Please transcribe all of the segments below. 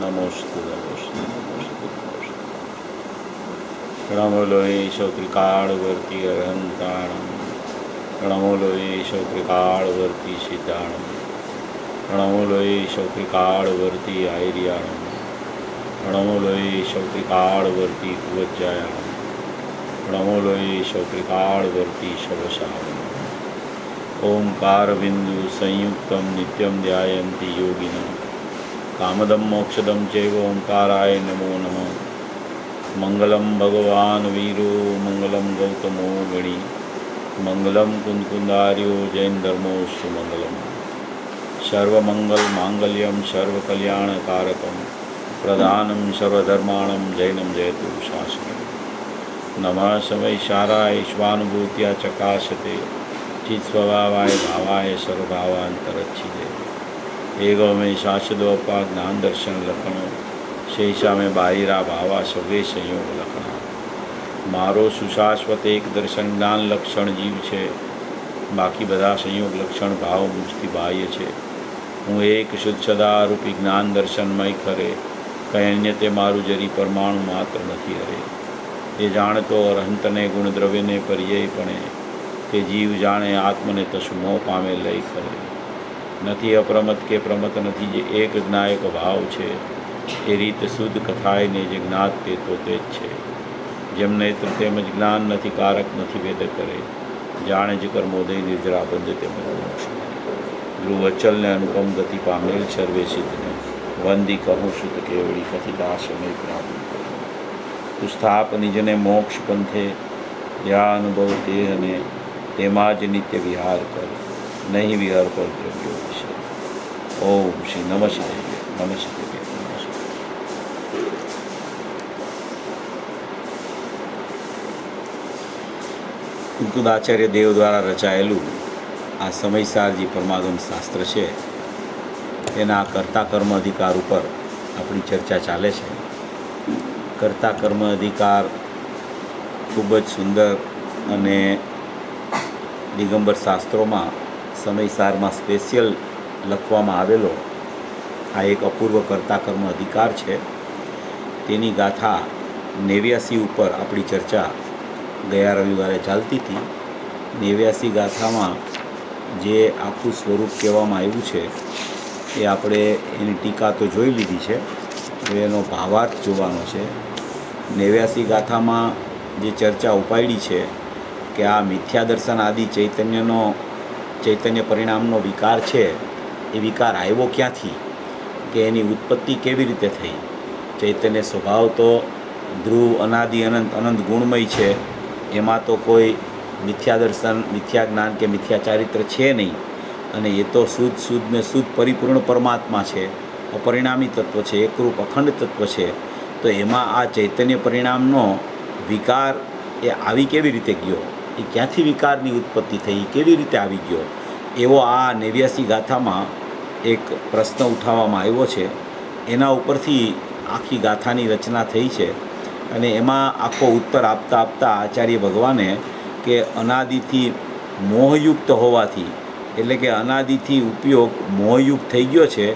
नमोस्तु नमोस्तु नमोस्तु नमो लोयेशौ त्रिकालवर्ती अरहन्ताणं नमो लोयेशौ त्रिकालवर्ती सिद्धाणं नमो लोयेशौ त्रिकालवर्ती आयर्याणं नमो लोयेशौ त्रिकालवर्ती कुवज्जायाणं नमो लोयेशौ त्रिकालवर्ती शवशावनं ओंकारबिंदु संयुक्तं नित्यं ध्यायन्ति योगिनः कामदं मोक्षदं चैव ओंकाराय नमो नमः मंगलम भगवान वीरो मंगलम गौतमो गणी मंगलम कुंदकुंदार्यो जैन धर्मोस्तु मंगलम सर्वमंगल मांगल्यम सर्वकल्याणकारकम प्रधानम सर्वधर्माणम जैनम जयतु शासनम नमः समयशाराय स्वानुभूत्या चकाशते चित्स्वभावाय भावाय सर्वभावांतरच्छिदे एगो में शाश्वतोपा ज्ञान दर्शन लखणों शेषा में बाहिरा भावा सवे संयोग लखणा मारो सुशाश्वत एक दर्शन ज्ञान लक्षण जीव है बाकी बधा संयोग लक्षण भाव मुझती बाह्य है हूँ एक शुद्ध सदारूपी ज्ञान दर्शनमय खरे कहीं अन्य ते मारू जरी परमाणु मात्र नहीं हरे ये जाने तो अरहंत ने गुण द्रव्य ने पर्यायपणे ते जीव जाने आत्म ने तसु मोह पामे लय खरे नहीं अप्रमत के प्रमत नहीं जे एक ज्ञायक भाव है ए रीत शुद्ध कथाए ने जे ज्ञात ते तो तेज छे जेम नेत्र तेमज ज्ञान नहीं कारक नहीं भेद करे जाने ज कर्मोदय निर्जरा बंध तेमज मोक्ष ध्रुव अचल ने अनुपम गति पामेल सर्वे सिद्ध ने वंदी कहूँ शुद्ध केवड़ी कथिताश में प्राप्त स्थाप निजने मोक्ष पंथे या अनुभव देह ने तेमाज नित्य विहार कर नहीं विहार पर द्रव्यो विषय ओम श्री नमस्ते नमस्ते कुंकुद आचार्य देव द्वारा रचायेलू आ समयसारजी परमागम शास्त्र है तेना कर्ता कर्म अधिकार पर अपनी चर्चा चाले छे। कर्ता कर्म अधिकार खूब सुंदर अने दिगंबर शास्त्रों में समयसार में स्पेशियल लखवामां आवेलो आ एक अपूर्व कर्ता कर्म अधिकार है तेनी गाथा 89 ऊपर अपनी चर्चा गया रविवारे चालती थी। 89 गाथा में जे आखू स्वरूप कहेवामां आव्युं छे ए आपणे एनी टीका तो जोई लीधी है, हवे एनो भावार्थ जोवानो छे। 89 गाथा में जे चर्चा उपाड़ी है कि आ मिथ्या दर्शन आदि चैतन्य परिणामनो विकार है ए विकार आव्यो क्यांथी कि एनी उत्पत्ति केवी रीते थई। चैतन्य स्वभाव तो ध्रुव अनादि अनंत अनंत गुणमय है, एमां तो कोई मिथ्या दर्शन मिथ्या ज्ञान के मिथ्या चारित्र है नहीं अने ये तो शुद्ध ने शुद्ध परिपूर्ण परमात्मा है, अपरिणामी तत्व है, एकरूप अखंड तत्व है। तो एमां आ चैतन्य परिणामनो विकार ए आवी केवी रीते गयो, ए क्यांथी विकारनी उत्पत्ति थई, केवी रीते आवी गयो एवो आ 89 गाथामां एक प्रश्न उठाववामां आव्यो छे। एना उपरथी आखी गाथानी रचना थई छे अने एमां आखो उत्तर आपता आपता आचार्य भगवाने के अनादिथी मोहयुक्त होवाथी एटले के अनादिथी उपयोग मोहयुक्त थई गयो छे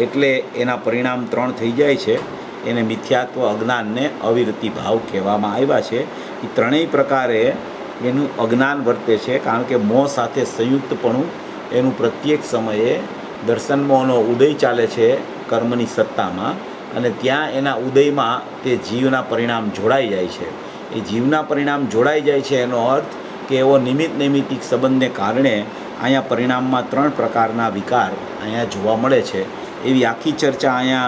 एटले एना परिणाम 3 थई जाय छे। एने मिथ्यात्व अज्ञान ने अविरति भाव कहेवामां आव्या छे। ए त्रणेय प्रकारे एनुं अज्ञान वर्ते छे कारण के मोह साथे संयुक्तपणुं एनुं प्रत्येक समये दर्शन मोहनो उदय चाले छे कर्मनी सत्तामां अने त्यां एना उदयमां ते जीवना परिणाम जोड़ाई जाय छे। ए जीवना परिणाम जोड़ाई जाय छे एनो अर्थ के एवो निमित्त नैमित्तिक संबंधने कारणे अहींया परिणाममां 3 प्रकारना विकार अहींया जोवा मळे छे। एवी आखी चर्चा अहींया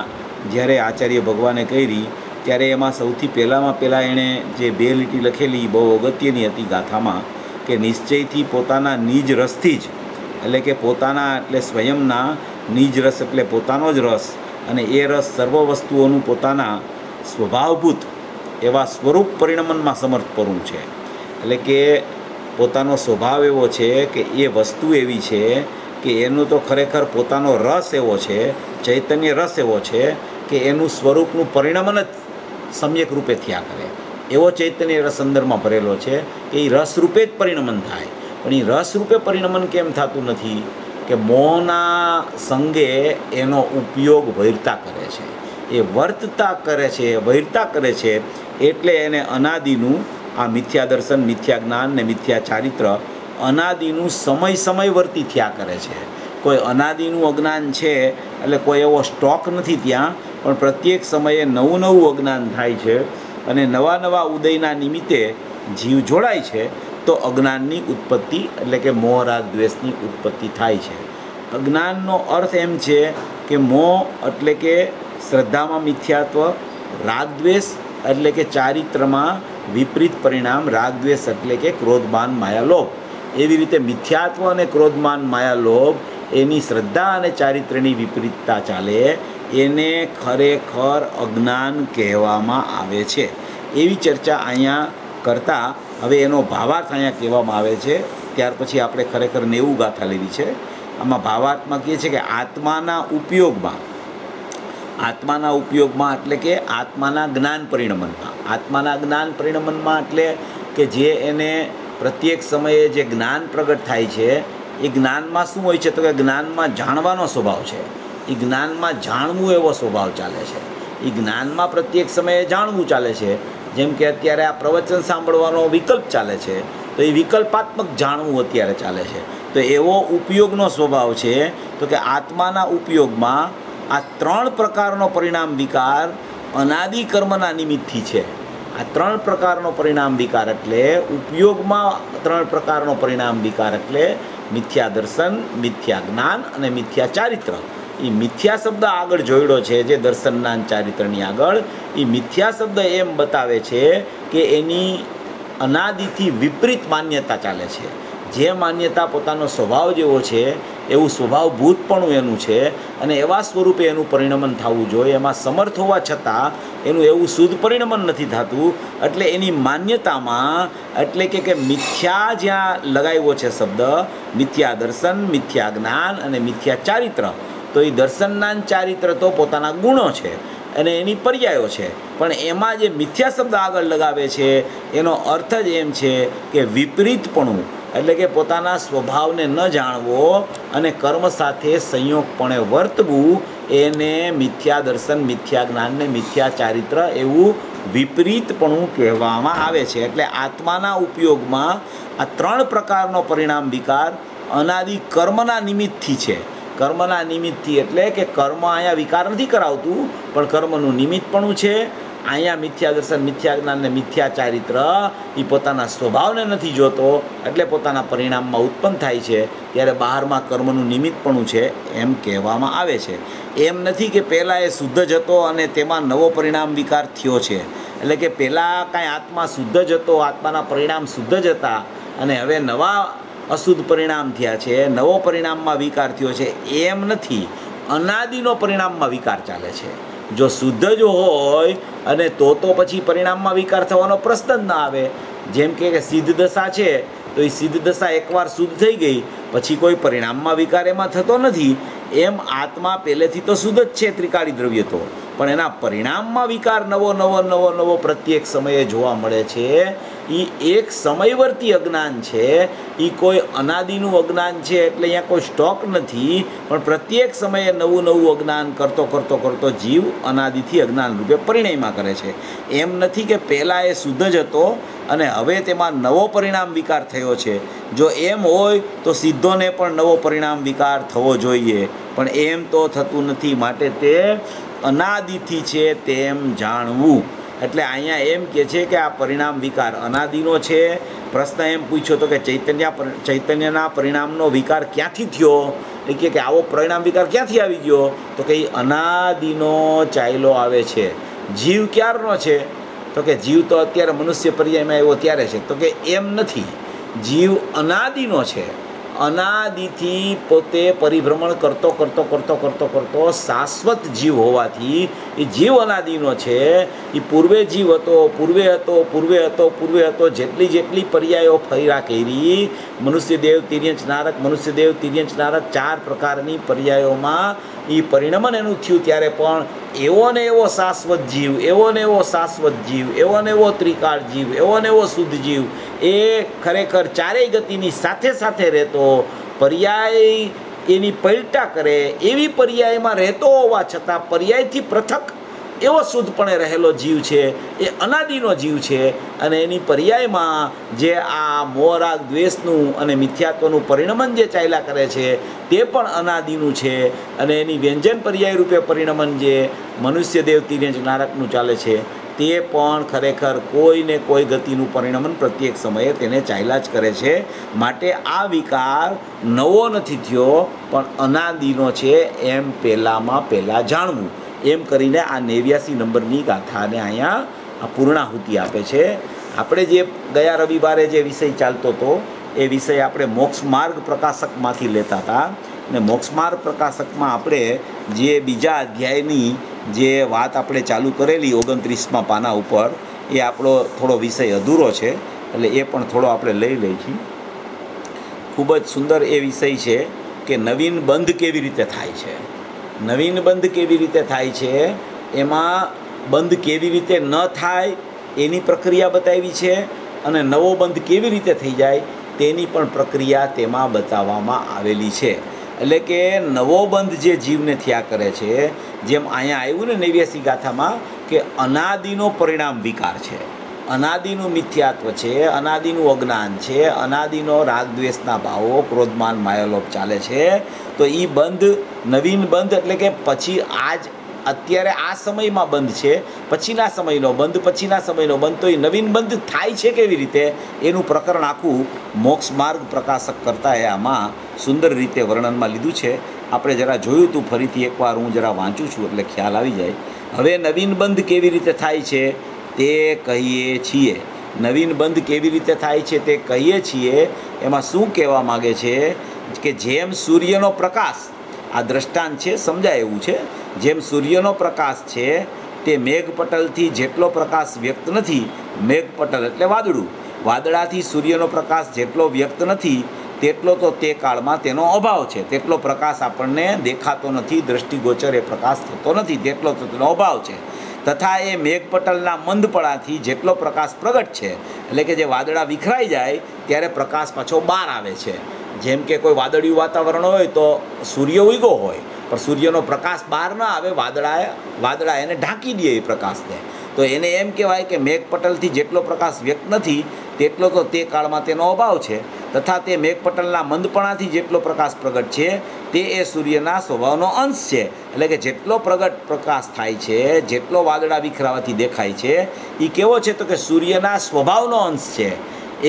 ज्यारे आचार्य भगवाने करी त्यारे एमां सौथी पहेला एणे जे 2 લીટી लखेली बहु अगत्यनी हती गाथामां के निश्चयथी पोताना निज रसथी ज एटले के पोताना एटले स्वयंना निज रस एटले पोतानो ज रस अने ए रस सर्व वस्तुओनुं पोताना स्वभावभूत एवा स्वरूप परिणमनमां समर्पणुं छे। एटले के पोतानो स्वभाव एवो छे के ए वस्तु एवी छे कि एनो तो खरेखर पोतानो रस एवो छे, चैतन्य रस एवो छे कि एनुं स्वरूपनुं परिणमन ज सम्यक रूपे थया करे एवो चैतन्य रस अंदरमां भरेलो छे कि रस रूपे ज परिणमन थाय। पण ए रस रूपे परिणमन केम थतुं नथी कि मोहना संगे एनो उपयोग वैरता करे छे। એ વર્તતા કરે છે, વૈરતા કરે છે, એટલે એને અનાદિનું આ મિથ્યા દર્શન, મિથ્યા જ્ઞાન ને મિથ્યા ચારિત્ર અનાદિનું સમય વર્તી થયા કરે છે. કોઈ અનાદિનું અજ્ઞાન છે એટલે કોઈ એવો સ્ટોક નથી ત્યાં, પણ પ્રત્યેક સમયે નવું અજ્ઞાન થાય છે અને નવા ઉદયના નિમિત્તે જીવ જોડાય છે તો અજ્ઞાનની ઉત્પત્તિ એટલે કે મોહ રાગ દ્વેષની ઉત્પત્તિ થાય છે. અજ્ઞાનનો અર્થ એમ છે કે મોહ એટલે કે શ્રદ્ધામાં મિથ્યાત્વ, રાગદ્વેષ એટલે કે ચારિત્રમાં વિપરીત પરિણામ, રાગદ્વેષ એટલે કે ક્રોધમાન માયાલોભ. એવી રીતે મિથ્યાત્વ અને ક્રોધમાન માયાલોભ એની શ્રદ્ધા અને ચારિત્રની વિપરીતતા ચાલે એને ખરેખર અજ્ઞાન કહેવામાં આવે છે. એવી ચર્ચા અહીંયા કરતાં હવે એનો ભાવાર્થ અહીંયા કહેવામાં આવે છે. ત્યાર પછી આપણે ખરેખર 90 ગાથા લેવી છે. આમાં ભાવાર્થમાં કહે છે કે આત્માના ઉપયોગમાં એટલે કે આત્માના જ્ઞાન પરિણમનમાં એટલે કે જે એને પ્રત્યેક સમયે જે જ્ઞાન પ્રગટ થાય છે એ જ્ઞાનમાં શું હોય છે તો કે જ્ઞાનમાં જાણવાનો સ્વભાવ છે. એ જ્ઞાનમાં જાણવું એવો સ્વભાવ ચાલે છે. એ જ્ઞાનમાં પ્રત્યેક સમયે જાણવું ચાલે છે. જેમ કે અત્યારે આ પ્રવચન સાંભળવાનો વિકલ્પ ચાલે છે તો એ વિકલ્પાત્મક જાણવું અત્યારે ચાલે છે. તો એવો ઉપયોગનો સ્વભાવ છે. તો કે આત્માના ઉપયોગમાં આ 3 પ્રકારનો પરિણામ વિકાર અનાદિ કર્મના નિમિત્તથી છે. આ 3 પ્રકારનો પરિણામ વિકાર એટલે ઉપયોગમાં 3 પ્રકારનો પરિણામ વિકાર એટલે મિથ્યા દર્શન, મિથ્યા જ્ઞાન અને મિથ્યા ચારિત્ર. એ મિથ્યા શબ્દ આગળ જોડ્યો છે જે દર્શન, જ્ઞાન, ચારિત્રની આગળ. એ મિથ્યા શબ્દ એમ બતાવે છે કે એની અનાદિથી વિપરીત માન્યતા ચાલે છે. જે માન્યતા પોતાનો સ્વભાવ જેવો છે એવું સ્વભાવભૂતપણું એનું છે અને એવા સ્વરૂપે એનું પરિણમન થવું જોઈએ. એમાં સમર્થ હોવા છતાં એનું એવું શુદ્ધ પરિણમન નથી થતું. એટલે એની માન્યતામાં એટલે કે મિથ્યા જ્યાં લગાવ્યો છે શબ્દ, મિથ્યા દર્શન, મિથ્યા જ્ઞાન અને મિથ્યા ચારિત્ર, તો એ દર્શન, જ્ઞાન, ચારિત્ર તો પોતાના ગુણો છે અને એની પર્યાયો છે. પણ એમાં જે મિથ્યા શબ્દ આગળ લગાવે છે એનો અર્થ જ એમ છે કે વિપરીતપણું, એટલે કે પોતાના સ્વભાવને ન જાણવો અને કર્મ સાથે સંયોગપણે વર્તવું, એને મિથ્યા દર્શન, મિથ્યા જ્ઞાન ને મિથ્યા ચારિત્ર એવું વિપરીતપણું કહેવામાં આવે છે. એટલે આત્માના ઉપયોગમાં આ 3 પ્રકારનો પરિણામ વિકાર અનાદિ કર્મના નિમિત્તથી છે. કર્મના નિમિત્તથી એટલે કે કર્મ અહીંયા વિકાર નથી કરાવતું પણ કર્મનું નિમિત્તપણું છે. અહીંયા મિથ્યા દર્શન, મિથ્યા જ્ઞાન ને મિથ્યા ચારિત્ર એ પોતાના સ્વભાવને નથી જોતો એટલે પોતાના પરિણામમાં ઉત્પન્ન થાય છે. ત્યારે બહારમાં કર્મનું નિમિત્તપણું છે એમ કહેવામાં આવે છે. એમ નથી કે પહેલાં એ શુદ્ધ જ હતો અને તેમાં નવો પરિણામ વિકાર થયો છે. એટલે કે પહેલાં કાંઈ આત્મા શુદ્ધ જ હતો, આત્માના પરિણામ શુદ્ધ જ હતા અને હવે નવા અશુદ્ધ પરિણામ થયા છે, નવો પરિણામમાં વિકાર થયો છે, એમ નથી. અનાદિનો પરિણામમાં વિકાર ચાલે છે. જો શુદ્ધ જ હોય અને તો પછી પરિણામમાં વિકાર થવાનો પ્રશ્ન જ ના આવે. જેમ કે સિદ્ધ દશા છે તો એ સિદ્ધ દશા એકવાર શુદ્ધ થઈ ગઈ પછી કોઈ પરિણામમાં વિકાર એમાં થતો નથી. એમ આત્મા પહેલેથી તો શુદ્ધ જ છે, ત્રિકાળી દ્રવ્ય તો, પણ એના પરિણામમાં વિકાર નવો પ્રત્યેક સમયે જોવા મળે છે. એ એક સમયવર્તી અજ્ઞાન છે. એ કોઈ અનાદિનું અજ્ઞાન છે એટલે અહીંયા કોઈ સ્ટોક નથી, પણ પ્રત્યેક સમયે નવું અજ્ઞાન કરતો જીવ અનાદિથી અજ્ઞાન રૂપે પરિણયમાં કરે છે. એમ નથી કે પહેલાં એ શુદ્ધ જ હતો અને હવે તેમાં નવો પરિણામ વિકાર થયો છે. જો એમ હોય તો સિદ્ધોને પણ નવો પરિણામ વિકાર થવો જોઈએ, પણ એમ તો થતું નથી. માટે તે અનાદિથી છે તેમ જાણવું. એટલે અહીંયા એમ કહે છે કે આ પરિણામ વિકાર અનાદિનો છે. પ્રશ્ન એમ પૂછ્યો તો કે ચૈતન્યના પરિણામનો વિકાર ક્યાંથી થયો? એ કે આવો પરિણામ વિકાર ક્યાંથી આવી ગયો? તો કે અનાદિનો ચાલ્યો આવે છે. જીવ ક્યારનો છે? તો કે જીવ તો અત્યારે મનુષ્ય પર્યાયમાં આવ્યો ત્યારે છે. તો કે એમ નથી, જીવ અનાદિનો છે. અનાદિથી પોતે પરિભ્રમણ કરતો શાશ્વત જીવ હોવાથી એ જીવ અનાદિનો છે. એ પૂર્વે જીવ હતો, પૂર્વે હતો જેટલી પર્યાયો ફર્યા કરી, મનુષ્યદેવ, તિર્યંચ નારક, મનુષ્યદેવ, તિર્યંચ નારક 4 પ્રકારની પર્યાયોમાં એ પરિણમન એનું થયું. ત્યારે પણ એવો ને એવો શાશ્વત જીવ, એવો ને એવો ત્રિકાળ જીવ, એવો ને એવો શુદ્ધ જીવ, એ ખરેખર ચારેય ગતિની સાથે રહેતો, પર્યાય એની પલટા કરે એવી પર્યાયમાં રહેતો હોવા છતાં પર્યાયથી પૃથક એવો શુદ્ધપણે રહેલો જીવ છે, એ અનાદિનો જીવ છે. અને એની પર્યાયમાં જે આ મોહ રાગ દ્વેષનું અને મિથ્યાત્વનું પરિણમન જે ચાલ્યા કરે છે તે પણ અનાદિનું છે. અને એની વ્યંજન પર્યાય રૂપે પરિણમન જે મનુષ્ય દેવ તિર્યંજ નારકનું ચાલે છે તે પણ ખરેખર કોઈને કોઈ ગતિનું પરિણમન પ્રત્યેક સમયે તેને ચાલ્યા જ કરે છે. માટે આ વિકાર નવો નથી થયો પણ અનાદિનો છે એમ પહેલાં જાણવું. એમ કરીને આ 89 નંબરની ગાથાને અહીંયા પૂર્ણાહુતિ આપે છે. આપણે જે ગયા રવિવારે જે વિષય ચાલતો હતો એ વિષય આપણે મોક્ષ માર્ગ પ્રકાશકમાંથી લેતા હતા. અને મોક્ષ માર્ગ પ્રકાશકમાં આપણે જે બીજા અધ્યાયની જે વાત આપણે ચાલુ કરેલી 29મા પાના ઉપર, એ આપણો થોડો વિષય અધૂરો છે, એટલે એ પણ થોડો આપણે લઈ લઈએ છીએ. ખૂબ જ સુંદર એ વિષય છે કે નવીન બંધ કેવી રીતે થાય છે. નવીન બંધ કેવી રીતે થાય છે, એમાં બંધ કેવી રીતે ન થાય એની પ્રક્રિયા બતાવી છે, અને નવો બંધ કેવી રીતે થઈ જાય તેની પણ પ્રક્રિયા તેમાં બતાવવામાં આવેલી છે. એટલે કે નવો બંધ જે જીવને થયા કરે છે, જેમ અહીંયા આવ્યું ને 89 ગાથામાં કે અનાદિનો પરિણામ વિકાર છે, અનાદિનું મિથ્યાત્વ છે, અનાદિનું અજ્ઞાન છે, અનાદિનો રાગ દ્વેષના ભાવો ક્રોધમાન માયાલોપ ચાલે છે. તો એ બંધ નવીન બંધ એટલે કે પછી અત્યારે આ સમયમાં બંધ છે, પછીના સમયનો બંધ, પછીના સમયનો બંધ. તો એ નવીન બંધ થાય છે કેવી રીતે એનું પ્રકરણ આખું મોક્ષ માર્ગ પ્રકાશક કરતા એ આમાં સુંદર રીતે વર્ણનમાં લીધું છે. આપણે જરા જોયું હતું, ફરીથી એકવાર હું જરા વાંચું છું એટલે ખ્યાલ આવી જાય. હવે નવીન બંધ કેવી રીતે થાય છે તે કહીએ છીએ. નવીન બંધ કેવી રીતે થાય છે તે કહીએ છીએ. એમાં શું કહેવા માગે છે કે જેમ સૂર્યનો પ્રકાશ, આ દ્રષ્ટાંત છે, સમજાય એવું છે, જેમ સૂર્યનો પ્રકાશ છે તે મેઘપટલથી જેટલો પ્રકાશ વ્યક્ત નથી, મેઘપટલ એટલે વાદળું, વાદળાથી સૂર્યનો પ્રકાશ જેટલો વ્યક્ત નથી તેટલો તો તે કાળમાં તેનો અભાવ છે. તેટલો પ્રકાશ આપણને દેખાતો નથી, દ્રષ્ટિગોચર એ પ્રકાશ થતો નથી, તેટલો તો તેનો અભાવ છે. તથા એ મેઘપટલના મંદપણાથી જેટલો પ્રકાશ પ્રગટ છે, એટલે કે જે વાદળા વિખરાઈ જાય ત્યારે પ્રકાશ પાછો બહાર આવે છે. જેમ કે કોઈ વાદળિયું વાતાવરણ હોય તો સૂર્ય ઉગ્યો હોય પણ સૂર્યનો પ્રકાશ બહાર ના આવે, વાદળા એને ઢાંકી દે એ પ્રકાશને. તો એને એમ કહેવાય કે મેઘપટલથી જેટલો પ્રકાશ વ્યક્ત નથી તેટલો તો તે કાળમાં તેનો અભાવ છે. તથા તે મેઘપટલના મંદપણાથી જેટલો પ્રકાશ પ્રગટ છે તે એ સૂર્યના સ્વભાવનો અંશ છે. એટલે કે જેટલો પ્રગટ પ્રકાશ થાય છે, જેટલો વાદળા વિખરાવાથી દેખાય છે, એ કેવો છે તો કે સૂર્યના સ્વભાવનો અંશ છે,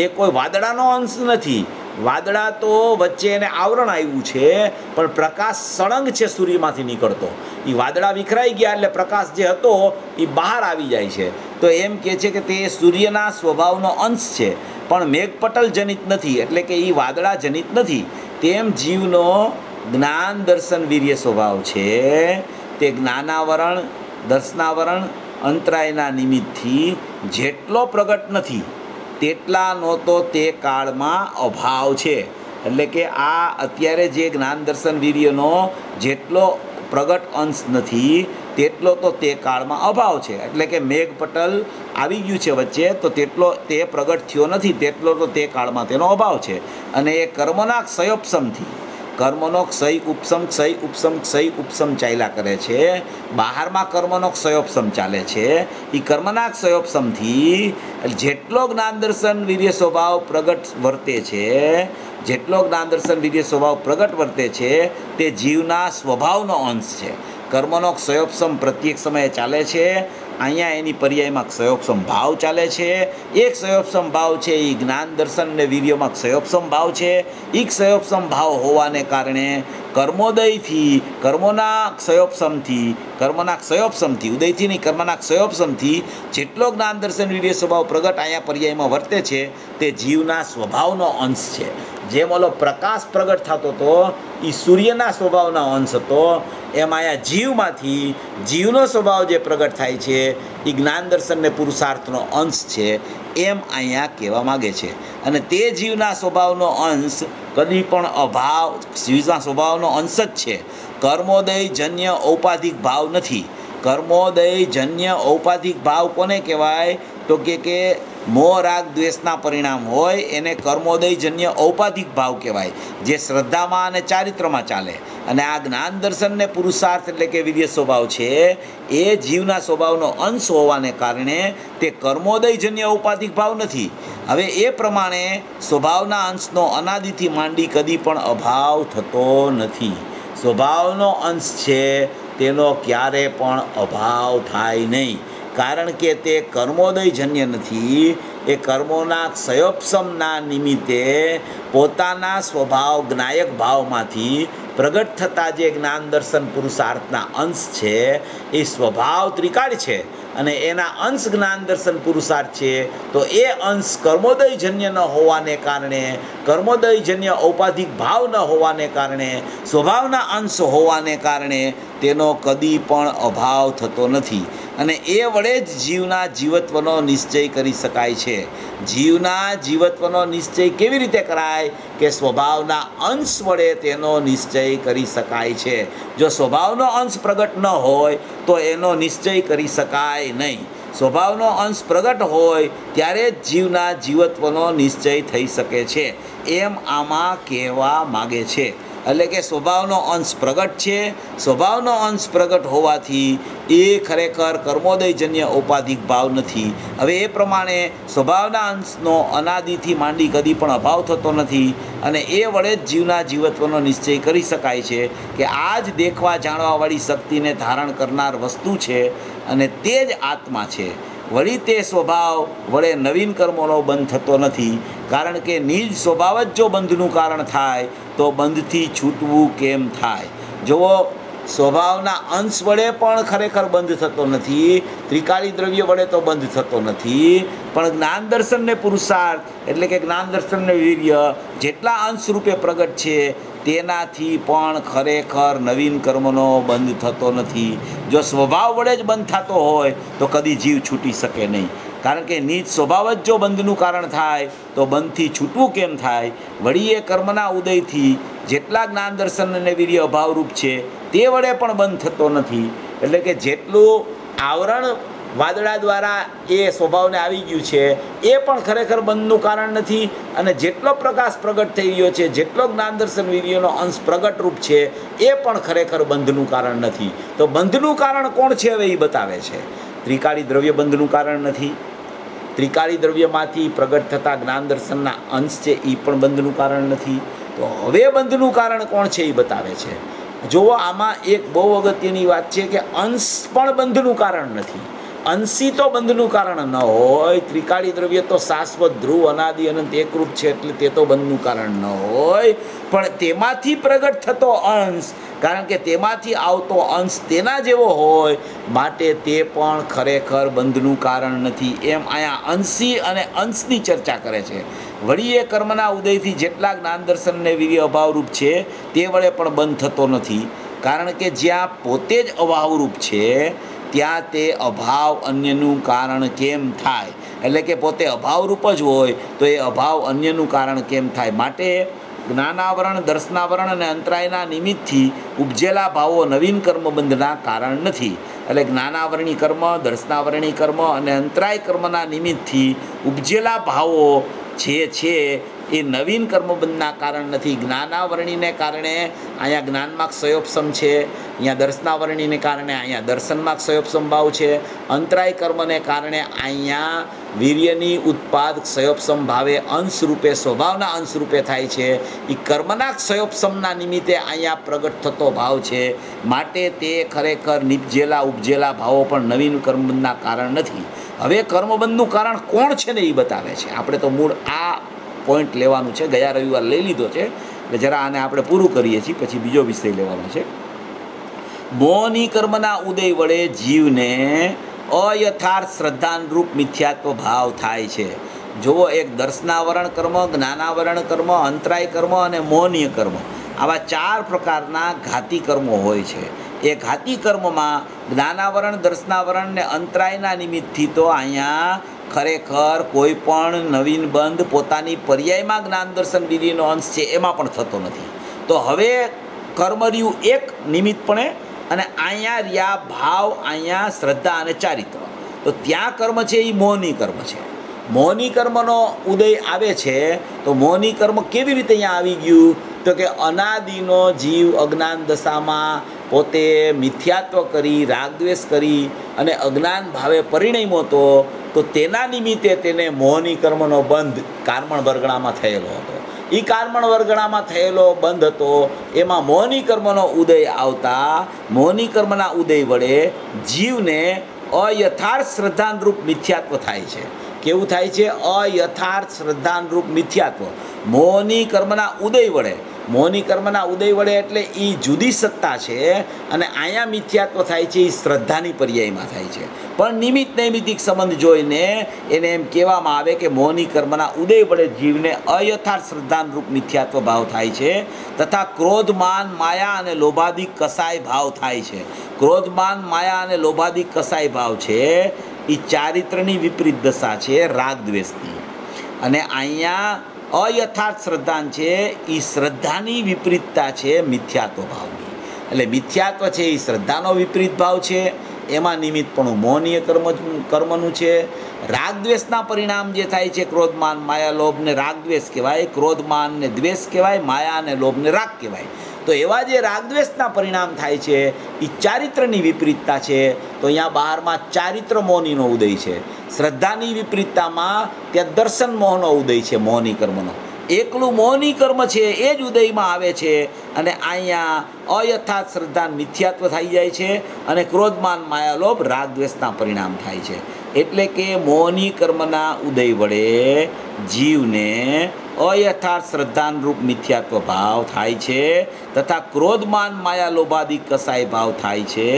એ કોઈ વાદળાનો અંશ નથી. વાદળા તો વચ્ચે એને આવરણ આવ્યું છે પણ પ્રકાશ સળંગ છે સૂર્યમાંથી નીકળતો. એ વાદળા વિખરાઈ ગયા એટલે પ્રકાશ જે હતો એ બહાર આવી જાય છે. તો એમ કહે છે કે તે સૂર્યના સ્વભાવનો અંશ છે પણ મેઘપટલ જનિત નથી, એટલે કે એ વાદળા જનિત નથી. તેમ જીવનો જ્ઞાન દર્શન વીર્ય સ્વભાવ છે તે જ્ઞાનાવરણ દર્શનાવરણ અંતરાયના નિમિત્તથી જેટલો પ્રગટ નથી તેટલાનો તો તે કાળમાં અભાવ છે. એટલે કે આ અત્યારે જે જ્ઞાન દર્શન વીર્યનો જેટલો પ્રગટ અંશ નથી તેટલો તો તે કાળમાં અભાવ છે. એટલે કે મેઘપટલ આવી ગયું છે વચ્ચે તો તેટલો તે પ્રગટ થયો નથી, તેટલો તો તે કાળમાં તેનો અભાવ છે. અને એ કર્મના ક્ષયોપશમથી, કર્મનો ક્ષય ઉપશમ ચાલ્યા કરે છે. બહારમાં કર્મનો ક્ષયોપશમ ચાલે છે. એ કર્મના ક્ષયોપશમથી જેટલો જ્ઞાન દર્શન વીર્ય સ્વભાવ પ્રગટ વર્તે છે, જેટલો જ્ઞાન દર્શન વીર્ય સ્વભાવ પ્રગટ વર્તે છે તે જીવના સ્વભાવનો અંશ છે. કર્મનો ક્ષયોપશમ પ્રત્યેક સમયે ચાલે છે. અહીંયા એની પર્યાયમાં ક્ષયોપશમ ભાવ ચાલે છે. એ ક્ષયોપશમ ભાવ છે એ જ્ઞાન દર્શન ને વીર્યમાં ક્ષયોપશમ ભાવ છે. એ ક્ષયોપશમ ભાવ હોવાને કારણે કર્મોદયથી, કર્મોના ક્ષયોપશમથી ઉદયથી નહીં, કર્મના ક્ષયોપશમથી જેટલો જ્ઞાન દર્શન વીર્ય સ્વભાવ પ્રગટ અહીંયા પર્યાયમાં વર્તે છે તે જીવના સ્વભાવનો અંશ છે. જેમ ઓલો પ્રકાશ પ્રગટ થતો હતો એ સૂર્યના સ્વભાવનો અંશ હતો, એમ અહીંયા જીવમાંથી જીવનો સ્વભાવ જે પ્રગટ થાય છે એ જ્ઞાન દર્શન ને પુરુષાર્થનો અંશ છે, એમ અહીંયા કહેવા માગે છે. અને તે જીવના સ્વભાવનો અંશ કદી પણ અભાવ, જીવના સ્વભાવનો અંશ જ છે. કર્મોદય જન્ય ઔપાધિક ભાવ નથી. કર્મોદય જન્ય ઔપાધિક ભાવ કોને કહેવાય તો કે મોહ રાગ દ્વેષના પરિણામ હોય એને કર્મોદયજન્ય ઔપાધિક ભાવ કહેવાય, જે શ્રદ્ધામાં અને ચારિત્રમાં ચાલે. અને આ જ્ઞાન દર્શન ને પુરુષાર્થ એટલે કે વીર્ય સ્વભાવ છે એ જીવના સ્વભાવનો અંશ હોવાને કારણે તે કર્મોદયજન્ય ઔપાધિક ભાવ નથી. હવે એ પ્રમાણે સ્વભાવના અંશનો અનાદિથી માંડી કદી પણ અભાવ થતો નથી. સ્વભાવનો અંશ છે તેનો ક્યારે પણ અભાવ થાય નહીં, કારણ કે તે કર્મોદયજન્ય નથી. એ કર્મોના ક્ષયોપશમના નિમિત્તે પોતાના સ્વભાવ જ્ઞાયક ભાવમાંથી પ્રગટ થતા જે જ્ઞાન દર્શન પુરુષાર્થના અંશ છે એ સ્વભાવ ત્રિકાળ છે અને એના અંશ જ્ઞાન દર્શન પુરુષાર્થ છે. તો એ અંશ કર્મોદયજન્ય ન હોવાને કારણે, કર્મોદયજન્ય ઔપાધિક ભાવ ન હોવાને કારણે, સ્વભાવના અંશ હોવાને કારણે તેનો કદી પણ અભાવ થતો નથી. અને એ વડે જ જીવના જીવત્વનો નિશ્ચય કરી શકાય છે. જીવના જીવત્વનો નિશ્ચય કેવી રીતે કરાય કે સ્વભાવના અંશ વડે તેનો નિશ્ચય કરી શકાય છે. જો સ્વભાવનો અંશ પ્રગટ ન હોય તો એનો નિશ્ચય કરી શકાય નહીં. સ્વભાવનો અંશ પ્રગટ હોય ત્યારે જ જીવના જીવત્વનો નિશ્ચય થઈ શકે છે એમ આમાં કહેવા માગે છે. એટલે કે સ્વભાવનો અંશ પ્રગટ છે. સ્વભાવનો અંશ પ્રગટ હોવાથી એ ખરેખર કર્મોદયજન્ય ઔપાધિક ભાવ નથી. હવે એ પ્રમાણે સ્વભાવના અંશનો અનાદિથી માંડી કદી પણ અભાવ થતો નથી અને એ વડે જ જીવના જીવત્વનો નિશ્ચય કરી શકાય છે કે આ જ દેખવા જાણવાવાળી શક્તિને ધારણ કરનાર વસ્તુ છે અને તે જ આત્મા છે. વળી તે સ્વભાવ વડે નવીન કર્મોનો બંધ થતો નથી, કારણ કે નિજ સ્વભાવ જ જો બંધનું કારણ થાય તો બંધથી છૂટવું કેમ થાય. જુઓ, સ્વભાવના અંશ વડે પણ ખરેખર બંધ થતો નથી, ત્રિકાળી દ્રવ્ય વડે તો બંધ થતો નથી, પણ જ્ઞાન દર્શન ને પુરુષાર્થ એટલે કે જ્ઞાન દર્શન ને વીર્ય જેટલા અંશ રૂપે પ્રગટ છે તેનાથી પણ ખરેખર નવીન કર્મનો બંધ થતો નથી. જો સ્વભાવ વડે જ બંધ થતો હોય તો કદી જીવ છૂટી શકે નહીં, કારણ કે નિજ સ્વભાવ જ જો બંધનું કારણ થાય તો બંધથી છૂટવું કેમ થાય. વળી એ કર્મના ઉદયથી જેટલા જ્ઞાન દર્શન અને વીર્ય અભાવરૂપ છે તે વડે પણ બંધ થતો નથી. એટલે કે જેટલું આવરણ વાદળા દ્વારા એ સ્વભાવને આવી ગયું છે એ પણ ખરેખર બંધનું કારણ નથી, અને જેટલો પ્રકાશ પ્રગટ થઈ ગયો છે, જેટલો જ્ઞાન દર્શન વીર્યનો અંશ પ્રગટ રૂપ છે એ પણ ખરેખર બંધનું કારણ નથી. તો બંધનું કારણ કોણ છે હવે એ બતાવે છે. ત્રિકાળી દ્રવ્ય બંધનું કારણ નથી. ત્રિકાળી દ્રવ્યમાંથી પ્રગટ થતા જ્ઞાન દર્શનના અંશ છે એ પણ બંધનું કારણ નથી. તો હવે બંધનું કારણ કોણ છે એ બતાવે છે. જુઓ, આમાં એક બહુ અગત્યની વાત છે કે અંશ પણ બંધનું કારણ નથી. અંશી તો બંધનું કારણ ન હોય. ત્રિકાળી દ્રવ્ય તો શાશ્વત ધ્રુવ અનાદિ અનંત એકરૂપ છે એટલે તે તો બંધનું કારણ ન હોય, પણ તેમાંથી પ્રગટ થતો અંશ, કારણ કે તેમાંથી આવતો અંશ તેના જેવો હોય માટે તે પણ ખરેખર બંધનું કારણ નથી. એમ અહીંયા અંશી અને અંશની ચર્ચા કરે છે. વળી એ કર્મના ઉદયથી જેટલા જ્ઞાન દર્શન ને વીર્ય અભાવરૂપ છે તે વડે પણ બંધ થતો નથી, કારણ કે જ્યાં પોતે જ અભાવરૂપ છે ત્યાં તે અભાવ અન્યનું કારણ કેમ થાય. એટલે કે પોતે અભાવરૂપ જ હોય તો એ અભાવ અન્યનું કારણ કેમ થાય. માટે જ્ઞાનાવરણ, દર્શનાવરણ અને અંતરાયના નિમિત્તથી ઉપજેલા ભાવો નવીન કર્મબંધના કારણ નથી. એટલે જ્ઞાનાવરણી કર્મ, દર્શનાવરણી કર્મ અને અંતરાય કર્મના નિમિત્તથી ઉપજેલા ભાવો જે છે એ નવીન કર્મબંધના કારણ નથી. જ્ઞાનાવરણીને કારણે અહીંયા જ્ઞાનમાં ક્ષયોપશમ છે, અહીંયા દર્શનાવરણીને કારણે અહીંયા દર્શનમાં ક્ષયોપશમ ભાવ છે, અંતરાય કર્મને કારણે અહીંયા વીર્યની ઉત્પાદ ક્ષયોપશમ ભાવે અંશરૂપે, સ્વભાવના અંશરૂપે થાય છે. એ કર્મના ક્ષયોપશમના નિમિત્તે અહીંયા પ્રગટ થતો ભાવ છે. માટે તે ખરેખર નિપજેલા ઉપજેલા ભાવો પણ નવીન કર્મબંધના કારણ નથી. હવે કર્મબંધનું કારણ કોણ છે ને એ બતાવે છે. આપણે તો મૂળ આ પોઈન્ટ લેવાનું છે, ગયા રવિવાર લઈ લીધો છે એટલે જરા આને આપણે પૂરું કરીએ છીએ, પછી બીજો વિષય લેવાનો છે. મોહની કર્મના ઉદય વડે જીવને અયથાર્થ શ્રદ્ધાનુરૂપ મિથ્યાત્વ ભાવ થાય છે. જુઓ, એક દર્શનાવરણ કર્મ, જ્ઞાનાવરણ કર્મ, અંતરાય કર્મ અને મોહનીય કર્મ, આવા 4 પ્રકારના ઘાતી કર્મો હોય છે. એ ઘાતી કર્મમાં જ્ઞાનાવરણ, દર્શનાવરણ ને અંતરાયના નિમિત્તથી તો અહીંયા ખરેખર કોઈ પણ નવીન બંધ પોતાની પર્યાયમાં જ્ઞાન દર્શન વીર્યનો અંશ છે એમાં પણ થતો નથી. તો હવે કર્મ રહ્યું એક નિમિત્તપણે, અને અહીંયા રહ્યા ભાવ, અહીંયા શ્રદ્ધા અને ચારિત્ર. તો ત્યાં કર્મ છે એ મોહની કર્મ છે. મોહની કર્મનો ઉદય આવે છે તો મોહની કર્મ કેવી રીતે અહીંયા આવી ગયું? તો કે અનાદિનો જીવ અજ્ઞાન દશામાં પોતે મિથ્યાત્વ કરી, રાગદ્વેષ કરી અને અજ્ઞાન ભાવે પરિણમ્યો હતો, તો તેના નિમિત્તે તેને મોહની કર્મનો બંધ કારમણ વર્ગણામાં થયેલો હતો. એ કારમણ વર્ગણામાં થયેલો બંધ હતો, એમાં મોહની કર્મનો ઉદય આવતા મોહની કર્મના ઉદય વડે જીવને અયથાર્થ શ્રદ્ધાનરૂપ મિથ્યાત્વ થાય છે. કેવું થાય છે? અયથાર્થ શ્રદ્ધાનરૂપ મિથ્યાત્વ મોહની કર્મના ઉદય વડે. મોહની કર્મના ઉદય વડે એટલે એ જુદી સત્તા છે અને અહીંયા મિથ્યાત્વ થાય છે એ શ્રદ્ધાની પર્યાયમાં થાય છે. પણ નિમિત્ત નૈમિત્તિક સંબંધ જોઈને એને એમ કહેવામાં આવે કે મોહની કર્મના ઉદય વડે જીવને અયથાર્થ શ્રદ્ધાનરૂપ મિથ્યાત્વ ભાવ થાય છે તથા ક્રોધ, માન, માયા અને લોભાદિક કસાય ભાવ થાય છે. ક્રોધ, માન, માયા અને લોભાદિક કસાય ભાવ છે એ ચારિત્રની વિપરીત દશા છે, રાગદ્વેષની. અને અહીંયા અયથાર્થ શ્રદ્ધાન છે એ શ્રદ્ધાની વિપરીતતા છે મિથ્યાત્વ ભાવની. એટલે મિથ્યાત્વ છે એ શ્રદ્ધાનો વિપરીત ભાવ છે, એમાં નિમિત્તપણું મોહનીય કર્મનું છે. રાગદ્વેષના પરિણામ જે થાય છે, ક્રોધ, માન, માયા, લોભને રાગદ્વેષ કહેવાય, ક્રોધ, માનને દ્વેષ કહેવાય, માયા અને લોભને રાગ કહેવાય. તો એવા જે રાગદ્વેષના પરિણામ થાય છે એ ચારિત્રની વિપરીતતા છે. તો અહીંયા બહારમાં ચારિત્ર મોહનીનો ઉદય છે. શ્રદ્ધાની વિપરીતતામાં ત્યાં દર્શન મોહનો ઉદય છે, મોહની કર્મનો. એકલું મોહની કર્મ છે એ જ ઉદયમાં આવે છે અને અહીંયા અયથાર્થ શ્રદ્ધા મિથ્યાત્વ થઈ જાય છે અને ક્રોધમાન માયાલોભ રાગદ્વેષના પરિણામ થાય છે. એટલે કે મોહની કર્મના ઉદય વડે જીવને અયથાર્થ શ્રદ્ધાનરૂપ મિથ્યાત્વ ભાવ થાય છે તથા ક્રોધમાન માયા લોભાદિક કસાય ભાવ થાય છે.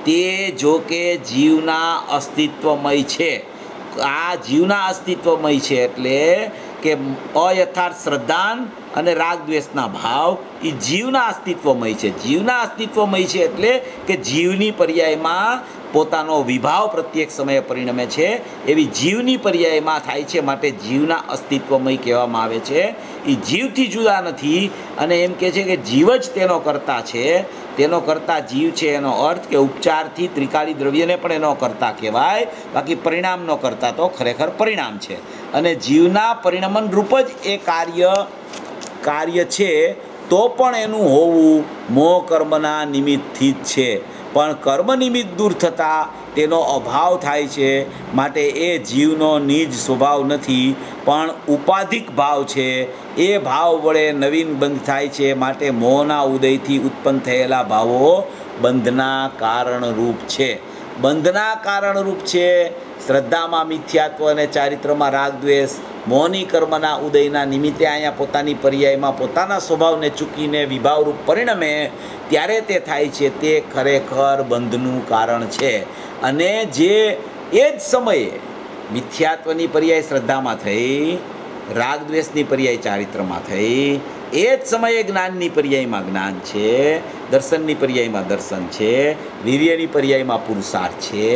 તે જો કે જીવના અસ્તિત્વમય છે. આ જીવના અસ્તિત્વમય છે એટલે કે અયથાર્થ શ્રદ્ધાન અને રાગદ્વેષના ભાવ એ જીવના અસ્તિત્વમય છે. જીવના અસ્તિત્વમય છે એટલે કે જીવની પર્યાયમાં પોતાનો વિભાવ પ્રત્યેક સમયે પરિણમે છે એવી જીવની પર્યાયમાં થાય છે, માટે જીવના અસ્તિત્વમય કહેવામાં આવે છે. એ જીવથી જુદા નથી અને એમ કહે છે કે જીવ જ તેનો કર્તા છે. તેનો કર્તા જીવ છે, એનો અર્થ કે ઉપચારથી ત્રિકાળી દ્રવ્યને પણ એનો કર્તા કહેવાય, બાકી પરિણામનો કર્તા તો ખરેખર પરિણામ છે. અને જીવના પરિણમન રૂપ જ એ કાર્ય છે, તો પણ એનું હોવું મોહ કર્મના નિમિત્તથી જ છે. પણ કર્મ નિમિત્ત દૂર થતાં તેનો અભાવ થાય છે, માટે એ જીવનો નિજ સ્વભાવ નથી પણ ઉપાધિક ભાવ છે. એ ભાવ વડે નવીન બંધ થાય છે, માટે મોહના ઉદયથી ઉત્પન્ન થયેલા ભાવો બંધના કારણરૂપ છે. બંધના કારણરૂપ છે. શ્રદ્ધામાં મિથ્યાત્વ અને ચારિત્રમાં રાગદ્વેષ મોહની કર્મના ઉદયના નિમિત્તે અહીંયા પોતાની પર્યાયમાં પોતાના સ્વભાવને ચૂકીને વિભાવરૂપ પરિણમે ત્યારે તે થાય છે, તે ખરેખર બંધનું કારણ છે. અને જે એ જ સમયે મિથ્યાત્વની પર્યાય શ્રદ્ધામાં થઈ, રાગદ્વેષની પર્યાય ચારિત્રમાં થઈ, એ જ સમયે જ્ઞાનની પર્યાયમાં જ્ઞાન છે, દર્શનની પર્યાયમાં દર્શન છે, વીર્યની પર્યાયમાં પુરુષાર્થ છે.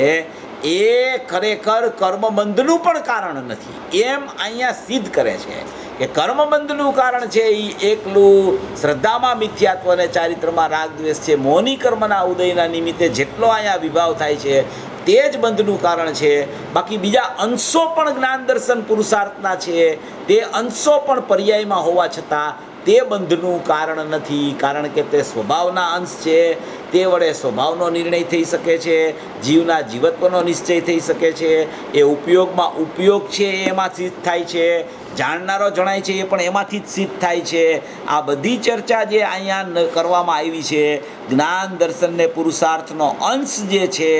એ ખરેખર કર્મબંધનું પણ કારણ નથી એમ અહીંયા સિદ્ધ કરે છે કે કર્મબંધનું કારણ છે એ એકલું શ્રદ્ધામાં મિથ્યાત્વ અને ચારિત્રમાં રાગદ્વેષ છે. મોહની કર્મના ઉદયના નિમિત્તે જેટલો અહીંયા વિભાવ થાય છે તે જ બંધનું કારણ છે. બાકી બીજા અંશો પણ જ્ઞાન દર્શન પુરુષાર્થના છે, તે અંશો પણ પર્યાયમાં હોવા છતાં તે બંધનું કારણ નથી, કારણ કે તે સ્વભાવના અંશ છે. તે વડે સ્વભાવનો નિર્ણય થઈ શકે છે, જીવના જીવત્વનો નિશ્ચય થઈ શકે છે, એ ઉપયોગમાં ઉપયોગ છે એમાંથી જ થાય છે, જાણનારો જણાય છે એ પણ એમાંથી જ સિદ્ધ થાય છે. આ બધી ચર્ચા જે અહીંયા કરવામાં આવી છે, જ્ઞાન દર્શન ને પુરુષાર્થનો અંશ જે છે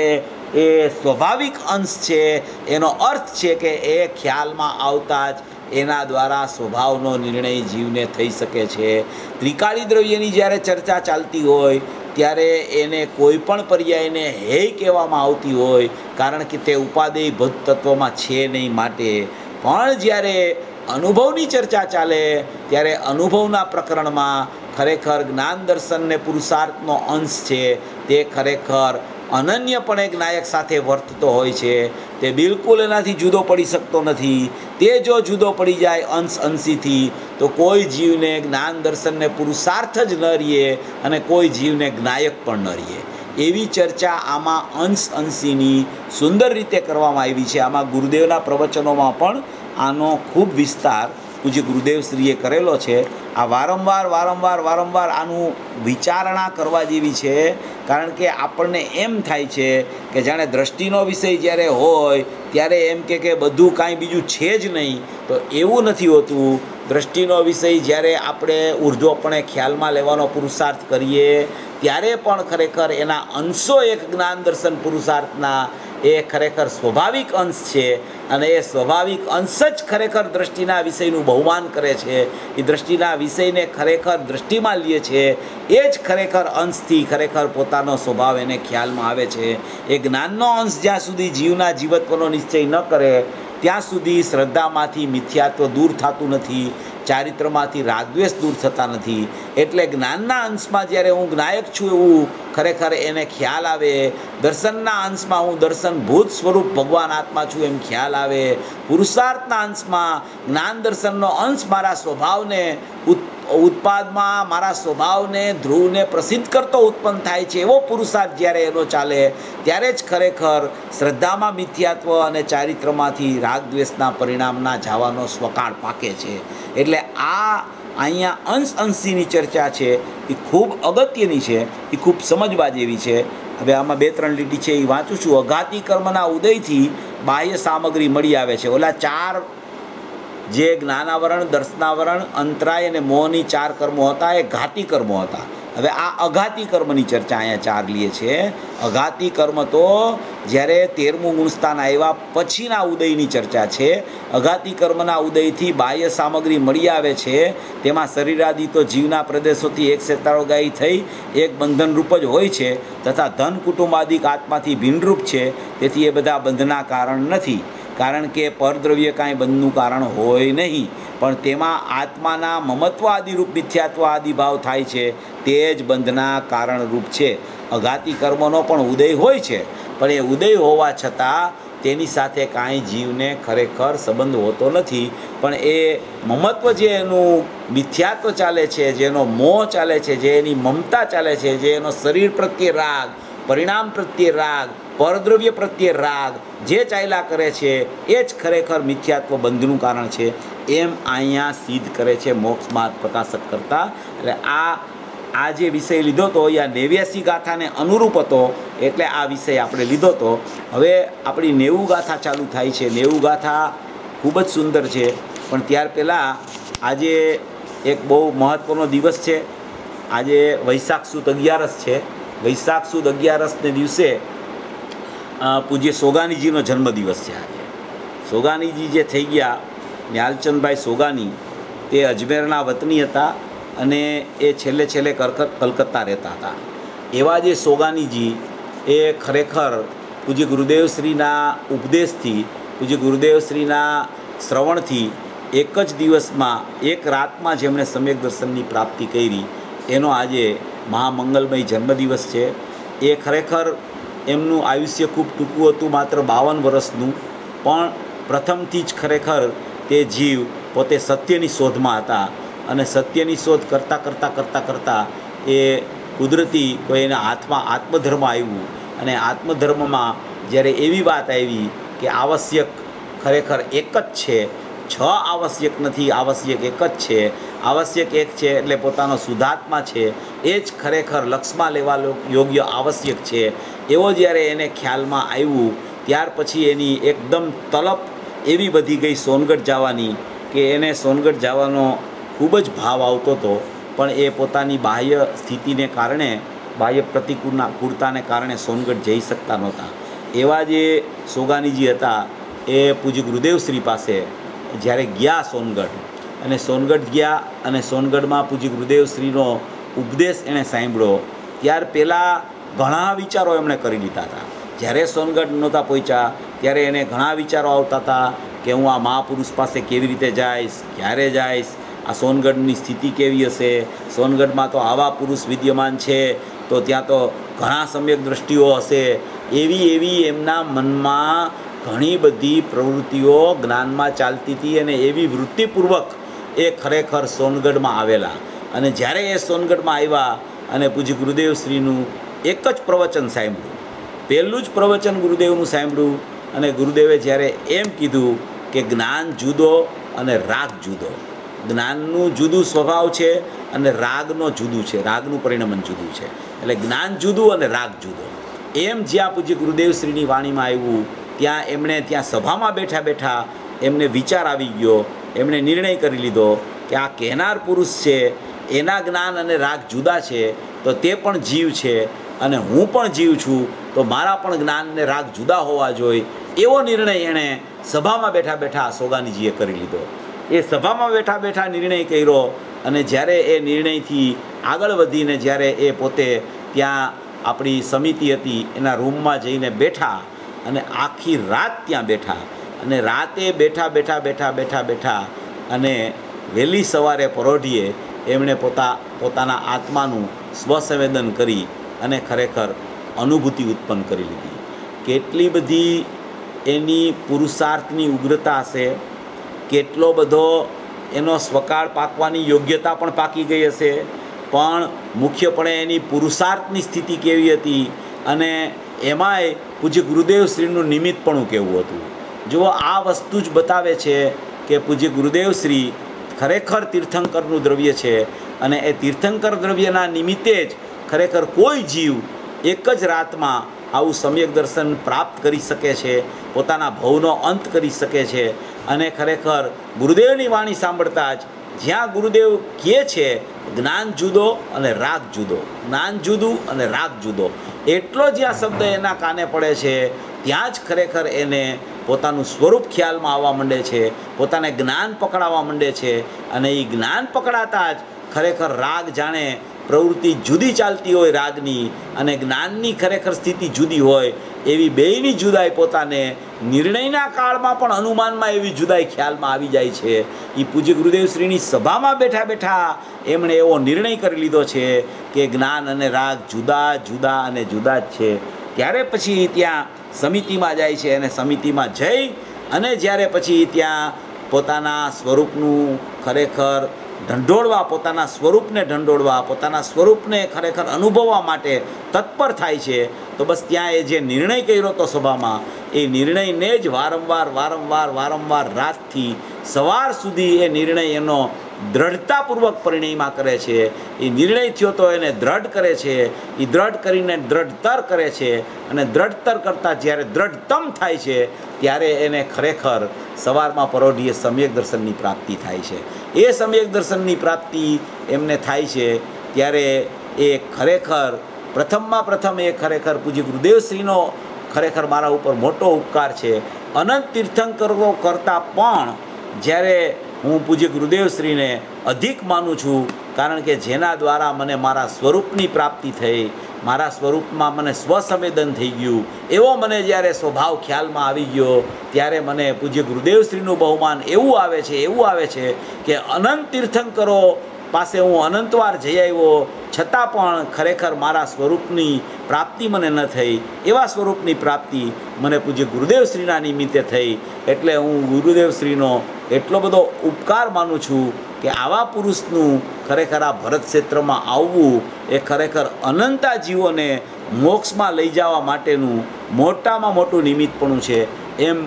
એ સ્વાભાવિક અંશ છે. એનો અર્થ છે કે એ ખ્યાલમાં આવતા જ એના દ્વારા સ્વભાવનો નિર્ણય જીવને થઈ શકે છે. ત્રિકાળી દ્રવ્યની જ્યારે ચર્ચા ચાલતી હોય ત્યારે એને કોઈ પણ પર્યાયને હેય કહેવામાં આવતી હોય, કારણ કે તે ઉપાદેય ભૂત તત્વમાં છે નહીં માટે. પણ જ્યારે અનુભવની ચર્ચા ચાલે ત્યારે અનુભવના પ્રકરણમાં ખરેખર જ્ઞાન દર્શન ને પુરુષાર્થનો અંશ છે તે ખરેખર અનન્યપણે જ્ઞાયક સાથે વર્તતો હોય છે. તે બિલકુલ એનાથી જુદો પડી શકતો નથી. તે જો જુદો પડી જાય અંશીથી તો કોઈ જીવને જ્ઞાન દર્શન ને પુરુષાર્થ જ ન રહીએ અને કોઈ જીવને જ્ઞાયક પણ ન રહીએ. એવી ચર્ચા આમાં અંશીની સુંદર રીતે કરવામાં આવી છે. આમાં ગુરુદેવના પ્રવચનોમાં પણ આનો ખૂબ વિસ્તાર પૂજ્ય ગુરુદેવશ્રીએ કરેલો છે. આ વારંવાર આનું વિચારણા કરવા જેવી છે, કારણ કે આપણને એમ થાય છે કે જાણે દ્રષ્ટિનો વિષય જ્યારે હોય ત્યારે એમ કે બધું કાંઈ બીજું છે જ નહીં, તો એવું નથી હોતું. દ્રષ્ટિનો વિષય જ્યારે આપણે ઉર્ધ્વપણે ખ્યાલમાં લેવાનો પુરુષાર્થ કરીએ ત્યારે પણ ખરેખર એના અંશો એક જ્ઞાન દર્શન પુરુષાર્થના એ ખરેખર સ્વાભાવિક અંશ છે, અને એ સ્વાભાવિક અંશ જ ખરેખર દ્રષ્ટિના વિષયનું બહુમાન કરે છે. એ દ્રષ્ટિના વિષયને ખરેખર દ્રષ્ટિમાં લે છે, એ જ ખરેખર અંશથી ખરેખર પોતાનો સ્વભાવ એને ખ્યાલમાં આવે છે. એ જ્ઞાનનો અંશ જ્યાં સુધી જીવના જીવત્વનો નિશ્ચય ન કરે ત્યાં સુધી શ્રદ્ધામાંથી મિથ્યાત્વ દૂર થતું નથી, ચારિત્રમાંથી રાગદ્વેષ દૂર થતા નથી. એટલે જ્ઞાનના અંશમાં જ્યારે હું જ્ઞાયક છું એવું ખરેખર એને ખ્યાલ આવે, દર્શનના અંશમાં હું દર્શનભૂત સ્વરૂપ ભગવાન આત્મા છું એમ ખ્યાલ આવે, પુરુષાર્થના અંશમાં જ્ઞાન દર્શનનો અંશ મારા સ્વભાવને ઉત્પાદમાં મારા સ્વભાવને ધ્રુવને પ્રસિદ્ધ કરતો ઉત્પન્ન થાય છે એવો પુરુષાર્થ જ્યારે એનો ચાલે ત્યારે જ ખરેખર શ્રદ્ધામાં મિથ્યાત્વ અને ચારિત્રમાંથી રાગદ્વેષના પરિણામના જવાનો સ્વકાળ પાકે છે. એટલે આ અહીંયા અંશીની ચર્ચા છે એ ખૂબ અગત્યની છે, એ ખૂબ સમજવા જેવી છે. હવે આમાં 2-3 લીટી છે એ વાંચું છું. અઘાતી કર્મના ઉદયથી બાહ્ય સામગ્રી મળી આવે છે. ઓલા 4 જે જ્ઞાનાવરણ, દર્શનાવરણ, અંતરાય અને મોહની 4 કર્મો હતા એ ઘાતી કર્મો હતા. હવે આ અઘાતી કર્મની ચર્ચા અહીંયા 4 લે છે. અઘાતી કર્મ તો જ્યારે 13મું ગુણસ્થાન આવ્યા પછીના ઉદયની ચર્ચા છે. અઘાતી કર્મના ઉદયથી બાહ્ય સામગ્રી મળી આવે છે. તેમાં શરીરાદી તો જીવના પ્રદેશોથી એક શેતાળોગાયી થઈ એક બંધનરૂપ જ હોય છે, તથા ધન કુટુંબાદિક આત્માથી ભિન્નરૂપ છે. તેથી એ બધા બંધના કારણ નથી, કારણ કે પરદ્રવ્ય કાંઈ બંધનું કારણ હોય નહીં, પણ તેમાં આત્માના મમત્વ આદિરૂપ મિથ્યાત્વ આદિ ભાવ થાય છે, તે જ બંધના કારણરૂપ છે. અઘાતી કર્મનો પણ ઉદય હોય છે, પણ એ ઉદય હોવા છતાં તેની સાથે કાંઈ જીવને ખરેખર સંબંધ હોતો નથી. પણ એ મમત્વ જે એનું મિથ્યાત્વ ચાલે છે, જેનો મોહ ચાલે છે, જે એની મમતા ચાલે છે, જે એનો શરીર પ્રત્યે રાગ, પરિણામ પ્રત્યે રાગ, પરદ્રવ્ય પ્રત્યે રાગ જે ચાલ્યા કરે છે એ જ ખરેખર મિથ્યાત્વ બંધનું કારણ છે, એમ અહીંયા સિદ્ધ કરે છે મોક્ષ માર્ગ પ્રકાશક કરતાં. એટલે આ જે વિષય લીધો હતો એ 89 ગાથાને અનુરૂપ હતો, એટલે આ વિષય આપણે લીધો હતો. હવે આપણી 90 ગાથા ચાલુ થાય છે. 90 ગાથા ખૂબ જ સુંદર છે, પણ ત્યાર પહેલાં આજે એક બહુ મહત્ત્વનો દિવસ છે. આજે વૈશાખ સુદ 11 છે. વૈશાખ સુદ 11ને દિવસે પૂજ્ય સોગાનીજીનો જન્મદિવસ છે. આજે સોગાનીજી જે થઈ ગયા, ન્યાલચંદભાઈ સોગાની, તે અજમેરના વતની હતા અને એ છેલ્લે કલકત્તા રહેતા હતા. એવા જે સોગાનીજી એ ખરેખર પૂજ્ય ગુરુદેવશ્રીના ઉપદેશથી, પૂજ્ય ગુરુદેવશ્રીના શ્રવણથી એક જ દિવસમાં, એક રાતમાં જેમણે સમ્યક દર્શનની પ્રાપ્તિ કરી, એનો આજે મહામંગલમય જન્મદિવસ છે. એ ખરેખર એમનું આયુષ્ય ખૂબ ટૂંકું હતું, માત્ર 52 વર્ષનું, પણ પ્રથમથી જ ખરેખર તે જીવ પોતે સત્યની શોધમાં હતા, અને સત્યની શોધ કરતાં એ કુદરતી કોઈ એના હાથમાં આત્મધર્મ આવ્યું, અને આત્મધર્મમાં જ્યારે એવી વાત આવી કે આવશ્યક ખરેખર એક જ છે, 6 આવશ્યક નથી, આવશ્યક એક જ છે. આવશ્યક એક છે એટલે પોતાનો શુદ્ધાત્મા છે, એ જ ખરેખર લક્ષમાં લેવા યોગ્ય આવશ્યક છે. એવો જ્યારે એને ખ્યાલમાં આવ્યું ત્યાર પછી એની એકદમ તલપ એવી વધી ગઈ સોનગઢ જવાની, કે એને સોનગઢ જવાનો ખૂબ જ ભાવ આવતો હતો, પણ એ પોતાની બાહ્ય સ્થિતિને કારણે, બાહ્ય પ્રતિકૂળતાને કારણે સોનગઢ જઈ શકતા નહોતા. એવા જે સોગાનીજી હતા એ પૂજ્ય ગુરુદેવશ્રી પાસે જ્યારે ગયા સોનગઢ, અને સોનગઢ ગયા અને સોનગઢમાં પૂજ્ય ગુરુદેવશ્રીનો ઉપદેશ એણે સાંભળ્યો, ત્યાર પહેલાં ઘણા વિચારો એમણે કરી લીધા હતા. જ્યારે સોનગઢ નહોતા પહોંચ્યા ત્યારે એને ઘણા વિચારો આવતા હતા કે હું આ મહાપુરુષ પાસે કેવી રીતે જઈશ, ક્યારે જઈશ, આ સોનગઢની સ્થિતિ કેવી હશે, સોનગઢમાં તો આવા પુરુષ વિદ્યમાન છે, તો ત્યાં તો ઘણા સમ્યક દ્રષ્ટિઓ હશે. એવી એમના મનમાં ઘણી બધી પ્રવૃત્તિઓ જ્ઞાનમાં ચાલતી હતી, અને એવી વૃત્તિપૂર્વક એ ખરેખર સોનગઢમાં આવેલા. અને જ્યારે એ સોનગઢમાં આવ્યા અને પૂજ્ય ગુરુદેવશ્રીનું એક જ પ્રવચન સાંભળ્યું. પહેલું જ પ્રવચન ગુરુદેવનું સાંભળ્યું અને ગુરુદેવે જ્યારે એમ કીધું કે જ્ઞાન જુદો અને રાગ જુદો. જ્ઞાનનું જુદું સ્વભાવ છે અને રાગનો જુદું છે, રાગનું પરિણમન જુદું છે. એટલે જ્ઞાન જુદું અને રાગ જુદો. એમ જ્યાં પૂજ્ય ગુરુદેવ શ્રીની વાણીમાં આવ્યું ત્યાં એમણે ત્યાં સભામાં બેઠા બેઠા એમને વિચાર આવી ગયો. એમણે નિર્ણય કરી લીધો કે આ કહેનાર પુરુષ છે એના જ્ઞાન અને રાગ જુદા છે, તો તે પણ જીવ છે અને હું પણ જીવ છું, તો મારા પણ જ્ઞાન અને રાગ જુદા હોવા જોઈએ. એવો નિર્ણય એણે સભામાં બેઠા બેઠા સોગાનીજીએ કરી લીધો. એ સભામાં બેઠા બેઠા નિર્ણય કર્યો અને જ્યારે એ નિર્ણયથી આગળ વધીને જ્યારે એ પોતે ત્યાં આપણી સમિતિ હતી એના રૂમમાં જઈને બેઠા અને આખી રાત ત્યાં બેઠા અને રાતે બેઠા બેઠા બેઠા બેઠા બેઠા અને વહેલી સવારે પરોઢીએ એમણે પોતાના આત્માનું સ્વસંવેદન કરી અને ખરેખર અનુભૂતિ ઉત્પન્ન કરી લીધી. કેટલી બધી એની પુરુષાર્થની ઉગ્રતા હશે, કેટલો બધો એનો સ્વકાળ પાકવાની યોગ્યતા પણ પાકી ગઈ હશે, પણ મુખ્યપણે એની પુરુષાર્થની સ્થિતિ કેવી હતી અને એમાંય પૂજ્ય ગુરુદેવ શ્રીનું નિમિત્તપણું કેવું હતું. જો આ વસ્તુ જ બતાવે છે કે પૂજ્ય ગુરુદેવ શ્રી ખરેખર તીર્થંકરનું દ્રવ્ય છે અને એ તીર્થંકર દ્રવ્યના નિમિત્તે જ ખરેખર કોઈ જીવ એક જ રાતમાં આવું સમ્યક દર્શન પ્રાપ્ત કરી શકે છે, પોતાના ભવનો અંત કરી શકે છે. અને ખરેખર ગુરુદેવની વાણી સાંભળતા જ જ્યાં ગુરુદેવ કહે છે જ્ઞાન જુદો અને રાગ જુદો, જ્ઞાન જુદું અને રાગ જુદો, એટલો જ્યાં શબ્દ એના કાને પડે છે ત્યાં જ ખરેખર એને પોતાનું સ્વરૂપ ખ્યાલમાં આવવા માંડે છે, પોતાને જ્ઞાન પકડાવવા માંડે છે. અને એ જ્ઞાન પકડાતા જ ખરેખર રાગ જાણે પ્રવૃત્તિ જુદી ચાલતી હોય રાગની અને જ્ઞાનની ખરેખર સ્થિતિ જુદી હોય, એવી બેયની જુદાઈ પોતાને નિર્ણયના કાળમાં પણ અનુમાનમાં એવી જુદાઈ ખ્યાલમાં આવી જાય છે. એ પૂજ્ય ગુરુદેવ શ્રીની સભામાં બેઠા બેઠા એમણે એવો નિર્ણય કરી લીધો છે કે જ્ઞાન અને રાગ જુદા જુદા અને જુદા જ છે. ત્યારે પછી ત્યાં સમિતિમાં જાય છે અને સમિતિમાં જઈ અને જ્યારે પછી ત્યાં પોતાના સ્વરૂપનું ખરેખર ઢંઢોળવા, પોતાના સ્વરૂપને ઢંઢોળવા, પોતાના સ્વરૂપને ખરેખર અનુભવવા માટે તત્પર થાય છે. તો બસ ત્યાં એ જે નિર્ણય કર્યો હતો સભામાં, એ નિર્ણયને જ વારંવાર રાતથી સવાર સુધી એ નિર્ણય એનો દ્રઢતાપૂર્વક પરિણયમાં કરે છે. એ નિર્ણય થયો તો એને દ્રઢ કરે છે, એ દ્રઢ કરીને દ્રઢતર કરે છે અને દ્રઢતર કરતાં જ્યારે દ્રઢતમ થાય છે ત્યારે એને ખરેખર સવારમાં પરોઢીએ સમ્યક દર્શનની પ્રાપ્તિ થાય છે. એ સમ્યક દર્શનની પ્રાપ્તિ એમને થાય છે ત્યારે એ ખરેખર પ્રથમમાં પ્રથમ એ ખરેખર પૂજ્ય ગુરુદેવશ્રીનો ખરેખર મારા ઉપર મોટો ઉપકાર છે. અનંત તીર્થંકરો કરતાં પણ જ્યારે હું પૂજ્ય ગુરુદેવશ્રીને અધિક માનું છું, કારણ કે જેના દ્વારા મને મારા સ્વરૂપની પ્રાપ્તિ થઈ, મારા સ્વરૂપમાં મને સ્વસંવેદન થઈ ગયું, એવો મને જ્યારે સ્વભાવ ખ્યાલમાં આવી ગયો ત્યારે મને પૂજ્ય ગુરુદેવશ્રીનું બહુમાન એવું આવે છે કે અનંત તીર્થંકરો પાસે હું અનંતવાર જઈ આવ્યો છતાં પણ ખરેખર મારા સ્વરૂપની પ્રાપ્તિ મને ન થઈ. એવા સ્વરૂપની પ્રાપ્તિ મને પૂજ્ય ગુરુદેવશ્રીના નિમિત્તે થઈ. એટલે હું ગુરુદેવશ્રીનો એટલો બધો ઉપકાર માનું છું કે આવા પુરુષનું ખરેખર આ ભરત ક્ષેત્રમાં આવવું એ ખરેખર અનંતા જીવોને મોક્ષમાં લઈ જવા માટેનું મોટામાં મોટું નિમિત્તપણું છે. એમ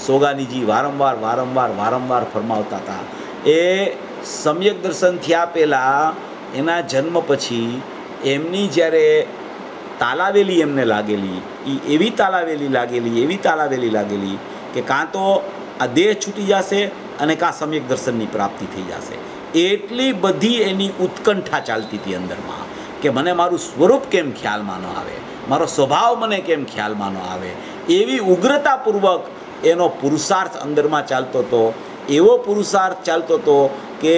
સોગાનીજી વારંવાર ફરમાવતા હતા. એ સમ્યક દર્શન થયા પહેલાં એના જન્મ પછી એમની જ્યારે તાલાવેલી એમને લાગેલી, એ એવી તાલાવેલી લાગેલી કે કાં તો આ દેહ છૂટી જશે અને કાં સમ્યક દર્શનની પ્રાપ્તિ થઈ જશે. એટલી બધી એની ઉત્કંઠા ચાલતી હતી અંદરમાં કે મને મારું સ્વરૂપ કેમ ખ્યાલમાં ન આવે, મારો સ્વભાવ મને કેમ ખ્યાલમાં ન આવે, એવી ઉગ્રતાપૂર્વક એનો પુરુષાર્થ અંદરમાં ચાલતો હતો. એવો પુરુષાર્થ ચાલતો હતો કે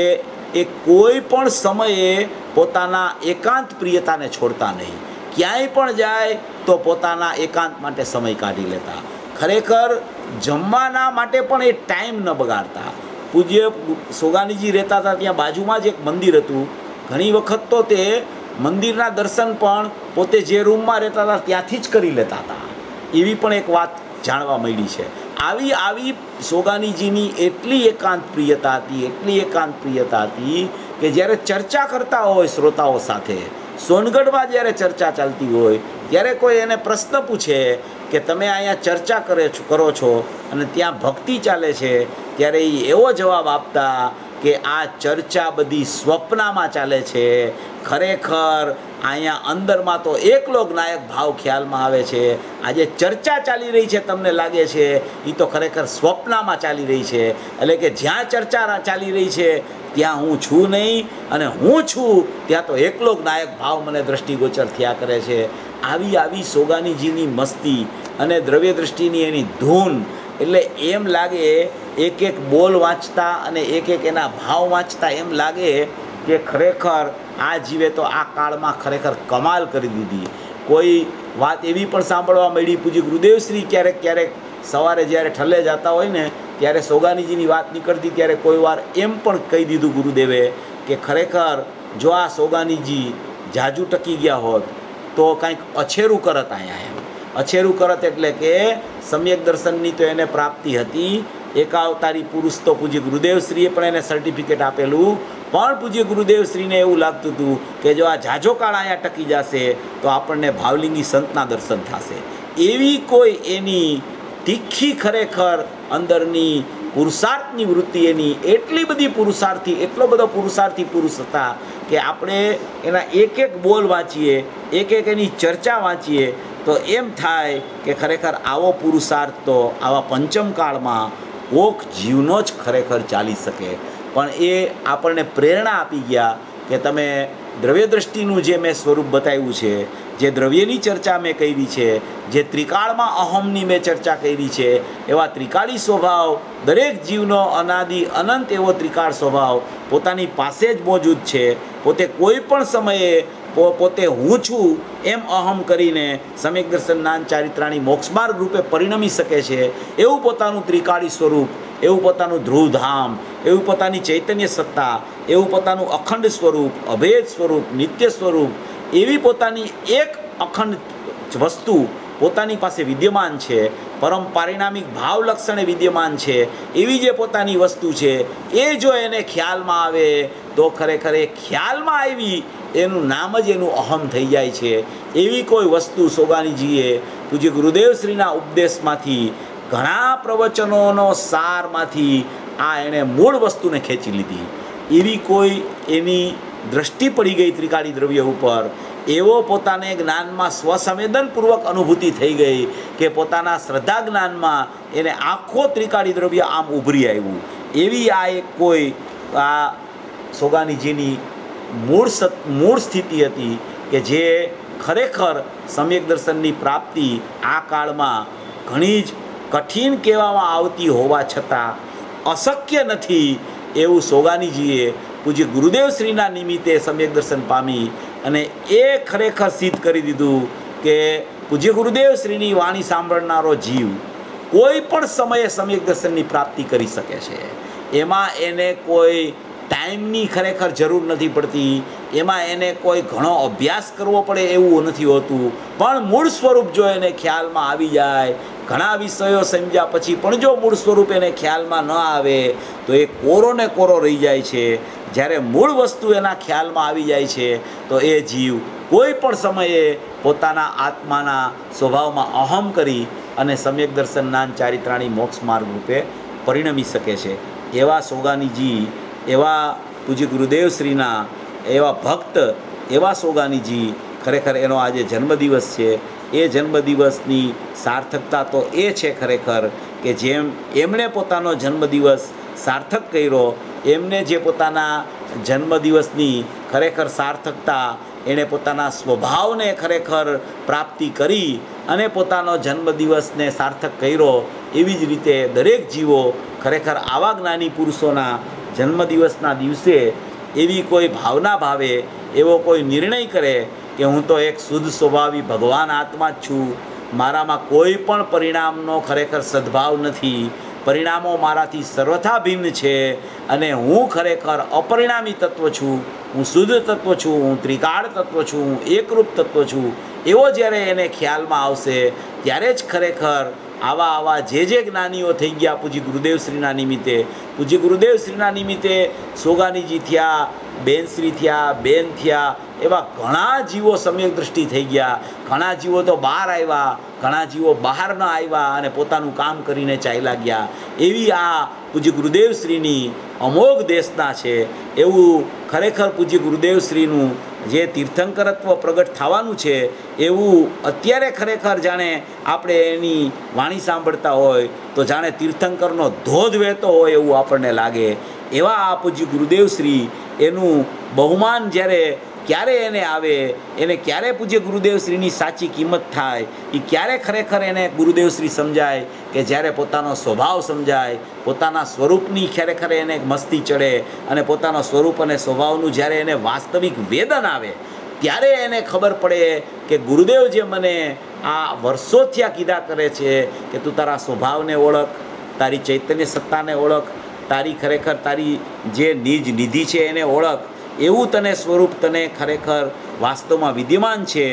એ કોઈ પણ સમયે પોતાના એકાંત પ્રિયતાને છોડતા નહીં. ક્યાંય પણ જાય તો પોતાના એકાંત માટે સમય કાઢી લેતા. ખરેખર જમવાના માટે પણ એ ટાઈમ ન બગાડતા. પૂજ્ય સોગાનીજી રહેતા હતા ત્યાં બાજુમાં જ એક મંદિર હતું. ઘણી વખત તો તે મંદિરના દર્શન પણ પોતે જે રૂમમાં રહેતા હતા ત્યાંથી જ કરી લેતા હતા. એવી પણ એક વાત જાણવા મળી છે. આવી સોગાનીજીની એટલી એકાંત પ્રિયતા હતી કે જ્યારે ચર્ચા કરતા હોય શ્રોતાઓ સાથે, સોનગઢમાં જ્યારે ચર્ચા ચાલતી હોય ત્યારે કોઈ એને પ્રશ્ન પૂછે કે તમે અહીંયા ચર્ચા કરો છો અને ત્યાં ભક્તિ ચાલે છે, ત્યારે એ એવો જવાબ આપતા કે આ ચર્ચા બધી સ્વપ્નમાં ચાલે છે, ખરેખર અહીંયા અંદરમાં તો એકલો નાયક ભાવ ખ્યાલમાં આવે છે. આજે ચર્ચા ચાલી રહી છે તમને લાગે છે એ તો ખરેખર સ્વપ્નમાં ચાલી રહી છે. એટલે કે જ્યાં ચર્ચા ચાલી રહી છે ત્યાં હું છું નહીં, અને હું છું ત્યાં તો એકલો નાયક ભાવ મને દ્રષ્ટિગોચર થયા કરે છે. આવી સોગાનીજીની મસ્તી અને દ્રવ્ય દૃષ્ટિની એની ધૂન, એટલે એમ લાગે એક એક બોલ વાંચતા અને એક એના ભાવ વાંચતા એમ લાગે કે ખરેખર આ જીવે તો આ કાળમાં ખરેખર કમાલ કરી દીધી. કોઈ વાત એવી પણ સાંભળવા મળી, પૂજ્ય ગુરુદેવશ્રી ક્યારેક સવારે જ્યારે ઠલ્લે જતા હોય ને ત્યારે સોગાનીજીની વાત નીકળતી ત્યારે કોઈ વાર એમ પણ કહી દીધું ગુરુદેવે કે ખરેખર જો આ સોગાનીજી જાજુ ટકી ગયા હોત તો કાંઈક અછેરું કરત અહીંયા. એમ અછેરું કરત એટલે કે સમ્યક દર્શનની તો એને પ્રાપ્તિ હતી, એકાવતારી પુરુષ તો પૂજ્ય ગુરુદેવશ્રીએ પણ એને સર્ટિફિકેટ આપેલું, પણ પૂજ્ય ગુરુદેવશ્રીને એવું લાગતું હતું કે જો આ જાજો કાળ અહીંયા ટકી જશે તો આપણને ભાવલિંગી સંતના દર્શન થશે. એવી કોઈ એની તીખી ખરેખર અંદરની પુરુષાર્થની વૃત્તિ એની એટલી બધી પુરુષાર્થી, એટલો બધો પુરુષાર્થી પુરુષ હતા કે આપણે એના એક બોલ વાંચીએ, એક એની ચર્ચા વાંચીએ તો એમ થાય કે ખરેખર આવો પુરુષાર્થ તો આવા પંચમકાળમાં કોક જીવનો જ ખરેખર ચાલી શકે. પણ એ આપણને પ્રેરણા આપી ગયા કે તમે દ્રવ્ય દૃષ્ટિનું જે મેં સ્વરૂપ બતાવ્યું છે, જે દ્રવ્યની ચર્ચા મેં કરી છે, જે ત્રિકાળમાં અહમની મેં ચર્ચા કરી છે, એવા ત્રિકાળી સ્વભાવ દરેક જીવનો અનાદિ અનંત એવો ત્રિકાળ સ્વભાવ પોતાની પાસે જ મોજૂદ છે. પોતે કોઈ પણ સમયે પોતે હું છું એમ અહમ કરીને સમ્યક દર્શન જ્ઞાન ચારિત્રાણી મોક્ષમાર્ગ રૂપે પરિણમી શકે છે. એવું પોતાનું ત્રિકાળી સ્વરૂપ, એવું પોતાનું ધ્રુવધામ, એવું પોતાની ચૈતન્ય સત્તા, એવું પોતાનું અખંડ સ્વરૂપ, અભેદ સ્વરૂપ, નિત્ય સ્વરૂપ, એવી પોતાની એક અખંડ વસ્તુ પોતાની પાસે વિદ્યમાન છે, પરમ પારિણામિક ભાવ લક્ષણે વિદ્યમાન છે. એવી જે પોતાની વસ્તુ છે એ જો એને ખ્યાલમાં આવે તો ખરેખર એ ખ્યાલમાં આવી એનું નામ જ એનું અહમ થઈ જાય છે. એવી કોઈ વસ્તુ સોગાનીજીએ પૂજ્ય ગુરુદેવશ્રીના ઉપદેશમાંથી, ઘણા પ્રવચનોનો સારમાંથી આ એણે મૂળ વસ્તુને ખેંચી લીધી. એવી કોઈ એની દ્રષ્ટિ પડી ગઈ ત્રિકાળી દ્રવ્ય ઉપર, એવો પોતાને જ્ઞાનમાં સ્વસંવેદનપૂર્વક અનુભૂતિ થઈ ગઈ કે પોતાના શ્રદ્ધા જ્ઞાનમાં એને આખો ત્રિકાળી દ્રવ્ય આમ ઉભરી આવ્યું. એવી આ એક કોઈ આ સોગાનીજીની મૂળ સ્થિતિ હતી કે જે ખરેખર સમ્યક દર્શનની પ્રાપ્તિ આ કાળમાં ઘણી જ કઠિન કહેવામાં આવતી હોવા છતાં અશક્ય નથી એવું સોગાનીજીએ પૂજ્ય ગુરુદેવશ્રીના નિમિત્તે સમ્યક દર્શન પામી અને એ ખરેખર સિદ્ધ કરી દીધું કે પૂજ્ય ગુરુદેવશ્રીની વાણી સાંભળનારો જીવ કોઈ પણ સમયે સમ્યક દર્શનની પ્રાપ્તિ કરી શકે છે. એમાં એને કોઈ ટાઈમની ખરેખર જરૂર નથી પડતી, એમાં એને કોઈ ઘણો અભ્યાસ કરવો પડે એવું નથી હોતું. પણ મૂળ સ્વરૂપ જો એને ખ્યાલમાં આવી જાય, ઘણા વિષયો સમજ્યા પછી પણ જો મૂળ સ્વરૂપ એને ખ્યાલમાં ન આવે તો એ કોરો ને કોરો રહી જાય છે. જ્યારે મૂળ વસ્તુ એના ખ્યાલમાં આવી જાય છે તો એ જીવ કોઈ પણ સમયે પોતાના આત્માના સ્વભાવમાં અહમ કરી અને સમ્યક દર્શન જ્ઞાન ચારિત્રાણી મોક્ષ માર્ગ રૂપે પરિણમી શકે છે. એવા સોગાનીજી, એવા પૂજ્ય ગુરુદેવશ્રીના એવા ભક્ત, એવા સોગાનીજી, ખરેખર એનો આજે જન્મદિવસ છે. એ જન્મદિવસની સાર્થકતા તો એ છે ખરેખર કે જેમ એમણે પોતાનો જન્મદિવસ સાર્થક કર્યો, એમને જે પોતાના જન્મદિવસની ખરેખર સાર્થકતા એણે પોતાના સ્વભાવને ખરેખર પ્રાપ્તિ કરી અને પોતાનો જન્મદિવસને સાર્થક કર્યો, એવી જ રીતે દરેક જીવો ખરેખર આવા જ્ઞાની પુરુષોના જન્મદિવસના દિવસે એવી કોઈ ભાવના ભાવે, એવો કોઈ નિર્ણય કરે કે હું તો એક શુદ્ધ સ્વભાવી ભગવાન આત્મા જ છું, મારામાં કોઈ પણ પરિણામનો ખરેખર સદ્ભાવ નથી, પરિણામો મારાથી સર્વથા ભિન્ન છે અને હું ખરેખર અપરિણામી તત્વ છું, હું શુદ્ધ તત્વ છું, હું ત્રિકાળ તત્વ છું, હું એકરૂપ તત્વ છું, એવો જ્યારે એને ખ્યાલમાં આવશે ત્યારે જ ખરેખર આવા જે જ્ઞાનીઓ થઈ ગયા પૂજ્ય ગુરુદેવશ્રીના નિમિત્તે, પૂજ્ય ગુરુદેવશ્રીના નિમિત્તે સોગાનીજી થયા, બેનશ્રી થયા, બેન થયા, એવા ઘણા જીવો સમ્યક દ્રષ્ટિ થઈ ગયા. ઘણા જીવો તો બહાર આવ્યા, ઘણા જીવો બહાર ન આવ્યા અને પોતાનું કામ કરીને ચાલ્યા ગયા. એવી આ પૂજ્ય ગુરુદેવશ્રીની અમોઘ દેશના છે. એવું ખરેખર પૂજ્ય ગુરુદેવશ્રીનું જે તીર્થંકરત્વ પ્રગટ થવાનું છે એવું અત્યારે ખરેખર જાણે આપણે એની વાણી સાંભળતા હોય તો જાણે તીર્થંકરનો ધોધ વહેતો હોય એવું આપણને લાગે. એવા આ પૂજ્ય ગુરુદેવશ્રી એનું બહુમાન જ્યારે ક્યારે એને આવે, એને ક્યારે પૂજ્ય ગુરુદેવશ્રીની સાચી કિંમત થાય, એ ક્યારે ખરેખર એને ગુરુદેવશ્રી સમજાય કે જ્યારે પોતાનો સ્વભાવ સમજાય, પોતાના સ્વરૂપની ખરેખર એને મસ્તી ચડે અને પોતાનો સ્વરૂપ અને સ્વભાવનું જ્યારે એને વાસ્તવિક વેદન આવે ત્યારે એને ખબર પડે કે ગુરુદેવ જે મને આ વર્ષોથી આ કીધા કરે છે કે તું તારા સ્વભાવને ઓળખ, તારી ચૈતન્ય સત્તાને ઓળખ, તારી ખરેખર તારી જે નિજ નિધિ છે એને ઓળખ. એવું તને સ્વરૂપ તને ખરેખર વાસ્તવમાં વિદ્યમાન છે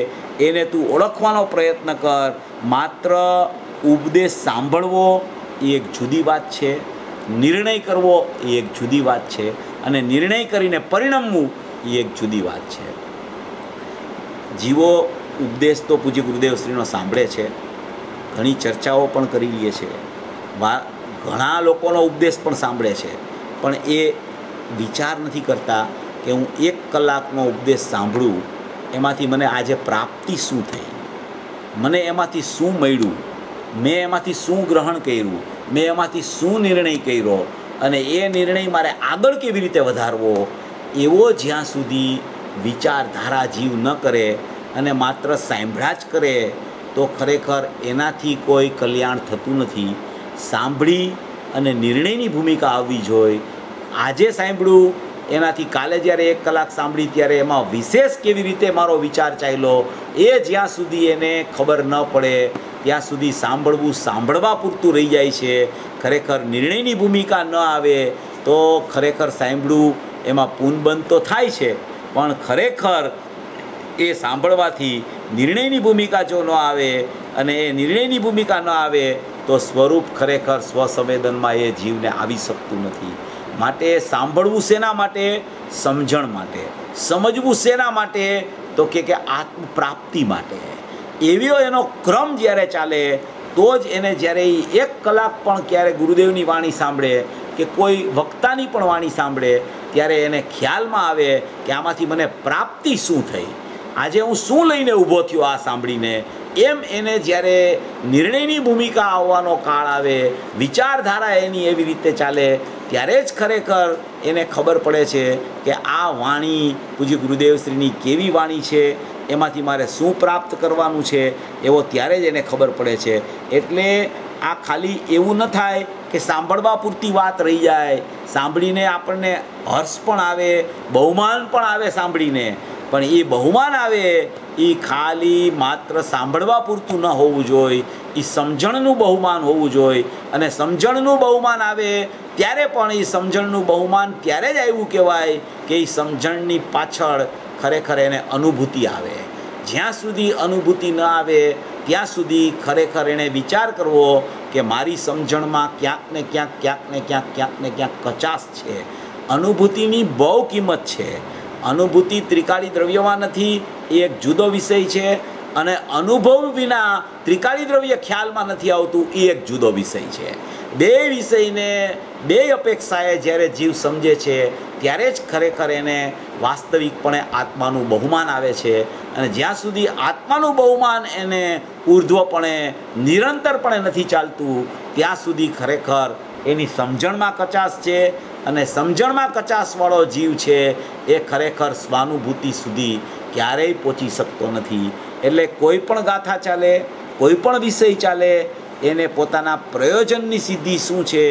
એને તું ઓળખવાનો પ્રયત્ન કર. માત્ર ઉપદેશ સાંભળવો એ એક જુદી વાત છે, નિર્ણય કરવો એ એક જુદી વાત છે, અને નિર્ણય કરીને પરિણમવું એ એક જુદી વાત છે. જીવો ઉપદેશ તો પૂજ્ય ગુરુદેવશ્રીનો સાંભળે છે, ઘણી ચર્ચાઓ પણ કરી લે છે, ઘણા લોકોનો ઉપદેશ પણ સાંભળે છે, પણ એ વિચાર નથી કરતા કે હું 1 કલાકનો ઉપદેશ સાંભળું એમાંથી મને આજે પ્રાપ્તિ શું થઈ, મને એમાંથી શું મળ્યું, મેં એમાંથી શું ગ્રહણ કર્યું, મેં એમાંથી શું નિર્ણય કર્યો અને એ નિર્ણય મારે આગળ કેવી રીતે વધારવો, એવો જ્યાં સુધી વિચારધારા જીવ ન કરે અને માત્ર સાંભળ્યા જ કરે તો ખરેખર એનાથી કોઈ કલ્યાણ થતું નથી. સાંભળી અને નિર્ણયની ભૂમિકા આવવી જોઈએ. આજે સાંભળ્યું એનાથી કાલે જ્યારે 1 કલાક સાંભળી ત્યારે એમાં વિશેષ કેવી રીતે મારો વિચાર ચાલ્યો એ જ્યાં સુધી એને ખબર ન પડે ત્યાં સુધી સાંભળવું સાંભળવા પૂરતું રહી જાય છે. ખરેખર નિર્ણયની ભૂમિકા ન આવે તો ખરેખર સાંભળવું એમાં પૂનબંધ તો થાય છે, પણ ખરેખર એ સાંભળવાથી નિર્ણયની ભૂમિકા જો ન આવે અને એ નિર્ણયની ભૂમિકા ન આવે તો સ્વરૂપ ખરેખર સ્વસંવેદનમાં એ જીવને આવી શકતું નથી. માટે સાંભળવું શેના માટે? સમજણ માટે. સમજવું શેના માટે? તો કે આત્મપ્રાપ્તિ માટે. એવો એનો ક્રમ જ્યારે ચાલે તો જ એને જ્યારે 1 કલાક પણ ક્યારે ગુરુદેવની વાણી સાંભળે કે કોઈ વક્તાની પણ વાણી સાંભળે ત્યારે એને ખ્યાલમાં આવે કે આમાંથી મને પ્રાપ્તિ શું થઈ, આજે હું શું લઈને ઊભો થયો આ સાંભળીને. એમ એને જ્યારે નિર્ણયની ભૂમિકા આવવાનો કાળ આવે, વિચારધારા એની એવી રીતે ચાલે ત્યારે જ ખરેખર એને ખબર પડે છે કે આ વાણી પૂજ્ય ગુરુદેવશ્રીની કેવી વાણી છે, એમાંથી મારે શું પ્રાપ્ત કરવાનું છે એવો ત્યારે જ એને ખબર પડે છે. એટલે આ ખાલી એવું ન થાય કે સાંભળવા પૂરતી વાત રહી જાય, સાંભળીને આપણને હર્ષ પણ આવે, બહુમાન પણ આવે સાંભળીને, પણ એ બહુમાન આવે એ ખાલી માત્ર સાંભળવા પૂરતું ન હોવું જોઈએ, એ સમજણનું બહુમાન હોવું જોઈએ. અને સમજણનું બહુમાન આવે ત્યારે પણ એ સમજણનું બહુમાન ત્યારે જ આવ્યું કહેવાય કે એ સમજણની પાછળ ખરેખર એને અનુભૂતિ આવે. જ્યાં સુધી અનુભૂતિ ન આવે ત્યાં સુધી ખરેખર એણે વિચાર કરવો કે મારી સમજણમાં ક્યાંક ને ક્યાંક કચાશ છે. અનુભૂતિની બહુ કિંમત છે. અનુભૂતિ ત્રિકાળી દ્રવ્યમાં નથી, એ એક જુદો વિષય છે, અને અનુભવ વિના ત્રિકાળી દ્રવ્ય ખ્યાલમાં નથી આવતું એ એક જુદો વિષય છે. બે વિષયને બે અપેક્ષાએ જ્યારે જીવ સમજે છે ત્યારે જ ખરેખર એને વાસ્તવિકપણે આત્માનું બહુમાન આવે છે. અને જ્યાં સુધી આત્માનું બહુમાન એને ઉર્ધ્વપણે નિરંતરપણે નથી ચાલતું ત્યાં સુધી ખરેખર એની સમજણમાં કચાશ છે. અને સમજણમાં કચાશવાળો જીવ છે એ ખરેખર સ્વાનુભૂતિ સુધી ક્યારેય પહોંચી શકતો નથી. એટલે કોઈ પણ ગાથા ચાલે, કોઈ પણ વિષય ચાલે, એને પોતાના પ્રયોજનની સિદ્ધિ શું છે,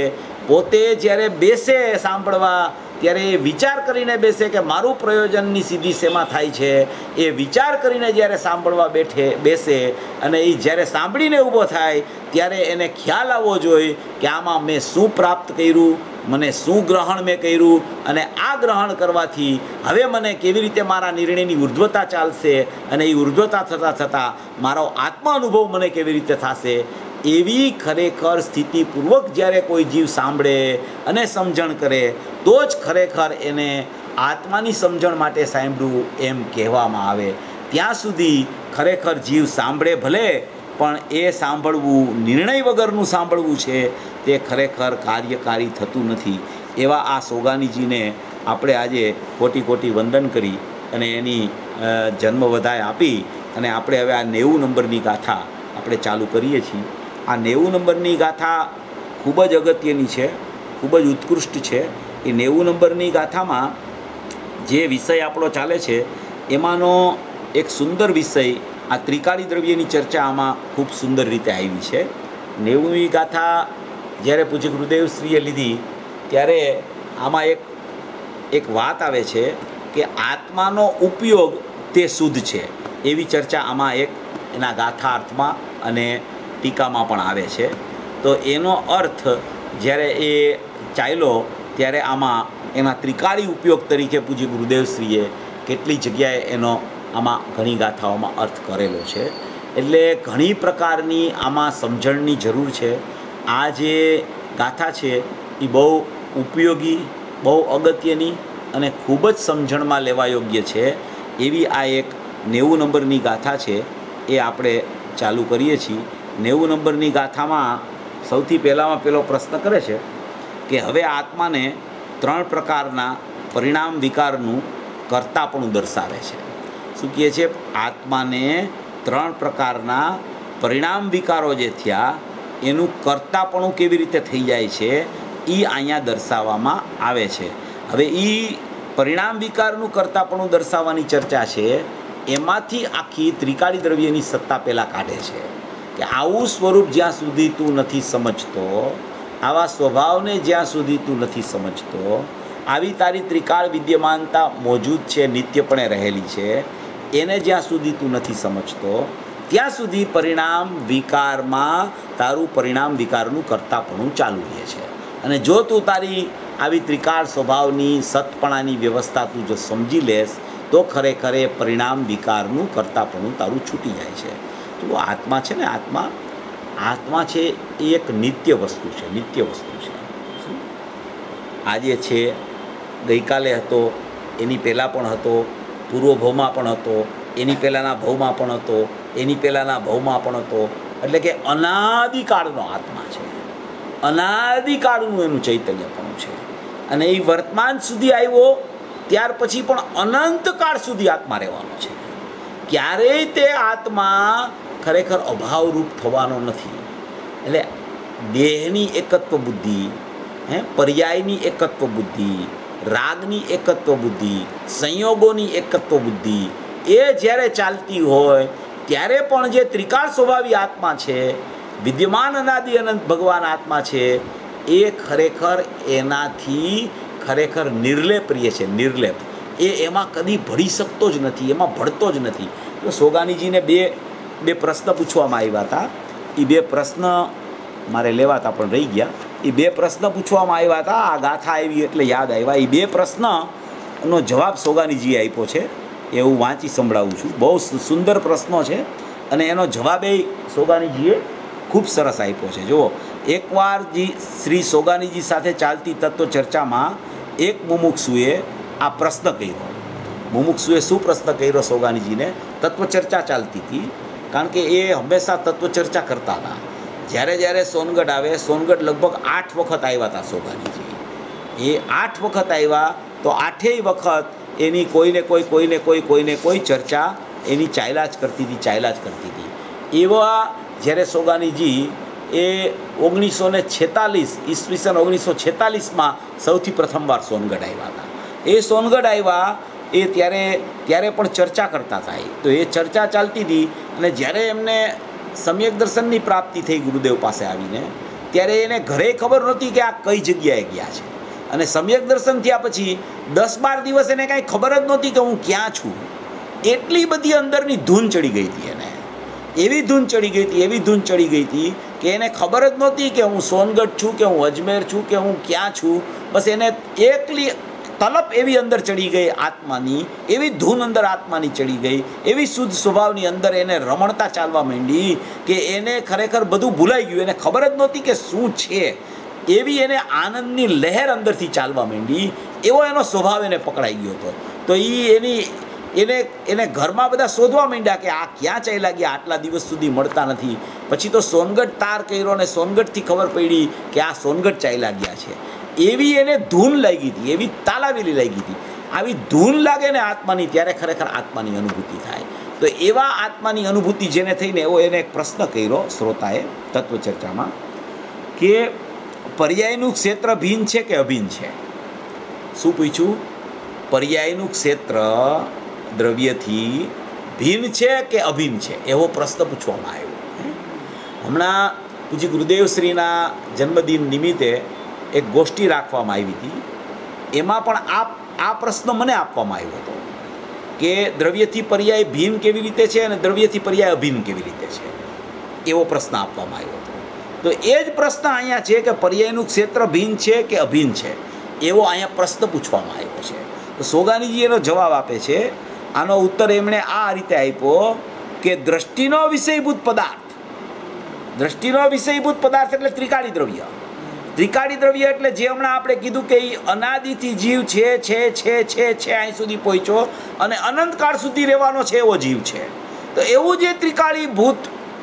પોતે જ્યારે બેસે સાંભળવા ત્યારે એ વિચાર કરીને બેસે કે મારું પ્રયોજનની સિદ્ધિ શેમાં થાય છે. એ વિચાર કરીને જ્યારે સાંભળવા બેસે અને એ જ્યારે સાંભળીને ઊભો થાય ત્યારે એને ખ્યાલ આવવો જોઈએ કે આમાં મેં શું પ્રાપ્ત કર્યું, મને શું ગ્રહણ મેં કર્યું, અને આ ગ્રહણ કરવાથી હવે મને કેવી રીતે મારા નિર્ણયની ઉર્ધ્વતા ચાલશે, અને એ ઉર્ધ્વતા થતાં થતાં મારો આત્મા અનુભવ મને કેવી રીતે થશે. એવી ખરેખર સ્થિતિપૂર્વક જ્યારે કોઈ જીવ સાંભળે અને સમજણ કરે તો જ ખરેખર એને આત્માની સમજણ માટે સાંભળવું એમ કહેવામાં આવે, ત્યાં સુધી ખરેખર જીવ સાંભળે ભલે, પણ એ સાંભળવું નિર્ણય વગરનું સાંભળવું છે તે ખરેખર કાર્યકારી થતું નથી. એવા આ સોગાનીજીને આપણે આજે કોટી કોટી વંદન કરી અને એની જન્મ વધાય આપી અને આપણે હવે આ 90 નંબરની ગાથા આપણે ચાલુ કરીએ છીએ. આ 90 નંબરની ગાથા ખૂબ જ અગત્યની છે, ખૂબ જ ઉત્કૃષ્ટ છે. એ 90 નંબરની ગાથામાં જે વિષય આપણો ચાલે છે એમાંનો એક સુંદર વિષય, આ ત્રિકાળી દ્રવ્યની ચર્ચા આમાં ખૂબ સુંદર રીતે આવી છે. 90મી ગાથા જ્યારે પૂજ્ય ગુરુદેવશ્રીએ લીધી ત્યારે આમાં એક વાત આવે છે કે આત્માનો ઉપયોગ તે શુદ્ધ છે, એવી ચર્ચા આમાં એક એના ગાથાર્થમાં અને ટીકામાં પણ આવે છે. તો એનો અર્થ જ્યારે એ ચાલ્યો ત્યારે આમાં એના ત્રિકાળી ઉપયોગ તરીકે પૂજ્ય ગુરુદેવશ્રીએ કેટલી જગ્યાએ એનો આમાં ઘણી ગાથાઓમાં અર્થ કરેલો છે. એટલે ઘણી પ્રકારની આમાં સમજણની જરૂર છે. આ જે ગાથા છે એ બહુ ઉપયોગી, બહુ અગત્યની અને ખૂબ જ સમજણમાં લેવા યોગ્ય છે. એવી આ એક 90 નંબરની ગાથા છે, એ આપણે ચાલુ કરીએ છીએ. 90 નંબરની ગાથામાં સૌથી પહેલો પ્રશ્ન કરે છે કે હવે આત્માને 3 પ્રકારના પરિણામ વિકારનું કર્તાપણું દર્શાવે છે. શું કહે છે? આત્માને 3 પ્રકારના પરિણામ વિકારો જે થયા એનું કર્તાપણું કેવી રીતે થઈ જાય છે એ અહીંયા દર્શાવવામાં આવે છે. હવે એ પરિણામ વિકારનું કર્તાપણું દર્શાવવાની ચર્ચા છે, એમાંથી આખી ત્રિકાળી દ્રવ્યની સત્તા પહેલાં કાઢે છે કે આવું સ્વરૂપ જ્યાં સુધી તું નથી સમજતો, આવા સ્વભાવને જ્યાં સુધી તું નથી સમજતો, આવી તારી ત્રિકાળ વિદ્યમાનતા મોજૂદ છે, નિત્યપણે રહેલી છે, એને જ્યાં સુધી તું નથી સમજતો ત્યાં સુધી પરિણામ વિકારમાં તારું પરિણામ વિકારનું કર્તાપણું ચાલુ રહે છે. અને જો તું તારી આવી ત્રિકાળ સ્વભાવની સતપણાની વ્યવસ્થા તું જો સમજી લેશ તો ખરેખર એ પરિણામ વિકારનું કર્તાપણું તારું છૂટી જાય છે. તો આત્મા છે ને, આત્મા છે એ એક નિત્ય વસ્તુ છે, નિત્ય વસ્તુ છે. આજે છે, ગઈકાલે હતો, એની પહેલાં પણ હતો, પૂર્વ ભાવમાં પણ હતો, એની પહેલાંના ભાવમાં પણ હતો, એની પહેલાંના ભાવમાં પણ હતો. એટલે કે અનાદિકાળનો આત્મા છે, અનાદિકાળનું એનું ચૈતન્યપણું છે. અને એ વર્તમાન સુધી આવ્યો ત્યાર પછી પણ અનંતકાળ સુધી આત્મા રહેવાનો છે. ક્યારેય તે આત્મા ખરેખર અભાવરૂપ થવાનો નથી. એટલે દેહની એકત્વ બુદ્ધિ, પર્યાયની એકત્વ બુદ્ધિ, રાગની એકત્વ બુદ્ધિ, સંયોગોની એકત્વ બુદ્ધિ એ જ્યારે ચાલતી હોય ત્યારે પણ જે ત્રિકાળ સ્વભાવી આત્મા છે, વિદ્યમાન અનાદિ અનંત ભગવાન આત્મા છે, એ ખરેખર એનાથી ખરેખર નિર્લેપ રહે છે, નિર્લેપ. એમાં કદી ભળી શકતો જ નથી, એમાં ભળતો જ નથી. તો સોગાનીજીને બે પ્રશ્ન પૂછવામાં આવ્યા હતા. એ 2 પ્રશ્ન મારે લેવાતા પણ રહી ગયા. એ 2 પ્રશ્ન પૂછવામાં આવ્યા હતા, આ ગાથા આવી એટલે યાદ આવ્યા. એ 2 પ્રશ્નનો જવાબ સોગાનીજીએ આપ્યો છે, એ હું વાંચી સંભળાવું છું. બહુ સુંદર પ્રશ્નો છે અને એનો જવાબ એ સોગાનીજીએ ખૂબ સરસ આપ્યો છે. જુઓ, એકવાર શ્રી સોગાનીજી સાથે ચાલતી તત્વ ચર્ચામાં એક મુમુક્ષુએ આ પ્રશ્ન કર્યો. મુમુક્ષુએ શું પ્રશ્ન કર્યો સોગાનીજીને? તત્વચર્ચા ચાલતી હતી, કારણ કે એ હંમેશા તત્વચર્ચા કરતા હતા. જ્યારે સોનગઢ આવે, સોનગઢ લગભગ 8 વખત આવ્યા હતા સોગાનીજી. એ 8 વખત આવ્યા તો 8 વખત એની કોઈને કોઈ ચર્ચા એની ચાલ્યા જ કરતી હતી. એવા જ્યારે સોગાનીજી એ 1946 ઈસવીસન 1946માં સૌથી પ્રથમવાર સોનગઢ આવ્યા હતા. એ સોનગઢ આવ્યા એ ત્યારે પણ ચર્ચા કરતા હતા. તો એ ચર્ચા ચાલતી હતી અને જ્યારે એમને સમ્યક દર્શનની પ્રાપ્તિ થઈ ગુરુદેવ પાસે આવીને, ત્યારે એને ઘરે ખબર નહોતી કે આ કઈ જગ્યાએ ગયા છે. અને સમ્યક દર્શન થયા પછી 10-12 દિવસ એને કાંઈ ખબર જ નહોતી કે હું ક્યાં છું. એટલી બધી અંદરની ધૂન ચડી ગઈ હતી એને, એવી ધૂન ચડી ગઈ હતી કે એને ખબર જ નહોતી કે હું સોનગઢ છું, કે હું અજમેર છું, કે હું ક્યાં છું. બસ એને એકલી તલપ એવી અંદર ચડી ગઈ આત્માની, એવી ધૂન અંદર આત્માની ચડી ગઈ, એવી શુદ્ધ સ્વભાવની અંદર એને રમણતા ચાલવા માંડી કે એને ખરેખર બધું ભૂલાઈ ગયું. એને ખબર જ નહોતી કે શું છે. એવી એને આનંદની લહેર અંદરથી ચાલવા માંડી, એવો એનો સ્વભાવ એને પકડાઈ ગયો હતો. તો એને ઘરમાં બધા શોધવા માંડ્યા કે આ ક્યાં ચાલ્યા ગયા, આટલા દિવસ સુધી મળતા નથી. પછી તો સોનગઢ તાર કર્યો અને સોનગઢથી ખબર પડી કે આ સોનગઢ ચાલ્યા ગયા છે. એવી એને ધૂન લાગી હતી, એવી તાલાવેલી લાગી હતી. આવી ધૂન લાગે ને આત્માની, ત્યારે ખરેખર આત્માની અનુભૂતિ થાય. તો એવા આત્માની અનુભૂતિ જેને થઈને એવો એને એક પ્રશ્ન કર્યો શ્રોતાએ તત્વચર્ચામાં કે પર્યાયનું ક્ષેત્ર ભિન્ન છે કે અભિન્ન છે? શું પૂછ્યું? પર્યાયનું ક્ષેત્ર દ્રવ્યથી ભિન્ન છે કે અભિન્ન છે, એવો પ્રશ્ન પૂછવામાં આવ્યો. હમણાં પૂજ્ય ગુરુદેવશ્રીના જન્મદિન નિમિત્તે એક ગોષ્ઠી રાખવામાં આવી હતી. એમાં પણ આ પ્રશ્ન મને આપવામાં આવ્યો હતો કે દ્રવ્યથી પર્યાય ભિન્ન કેવી રીતે છે અને દ્રવ્યથી પર્યાય અભિન્ન કેવી રીતે છે, એવો પ્રશ્ન આપવામાં આવ્યો હતો. તો એ જ પ્રશ્ન અહીંયા છે કે પર્યાયનું ક્ષેત્ર ભિન્ન છે કે અભિન્ન છે, એવો અહીંયા પ્રશ્ન પૂછવામાં આવ્યો છે. તો સોગાનીજી એનો જવાબ આપે છે. આનો ઉત્તર એમણે આ રીતે આપ્યો કે દ્રષ્ટિનો વિષયભૂત પદાર્થ, દ્રષ્ટિનો વિષયભૂત પદાર્થ એટલે ત્રિકાળી દ્રવ્ય. ત્રિકાળી દ્રવ્ય એટલે જે હમણાં આપણે કીધું કે એ અનાદિથી જીવ છે અહીં સુધી પહોંચ્યો અને અનંતકાળ સુધી રહેવાનો છે એવો જીવ છે. તો એવું જે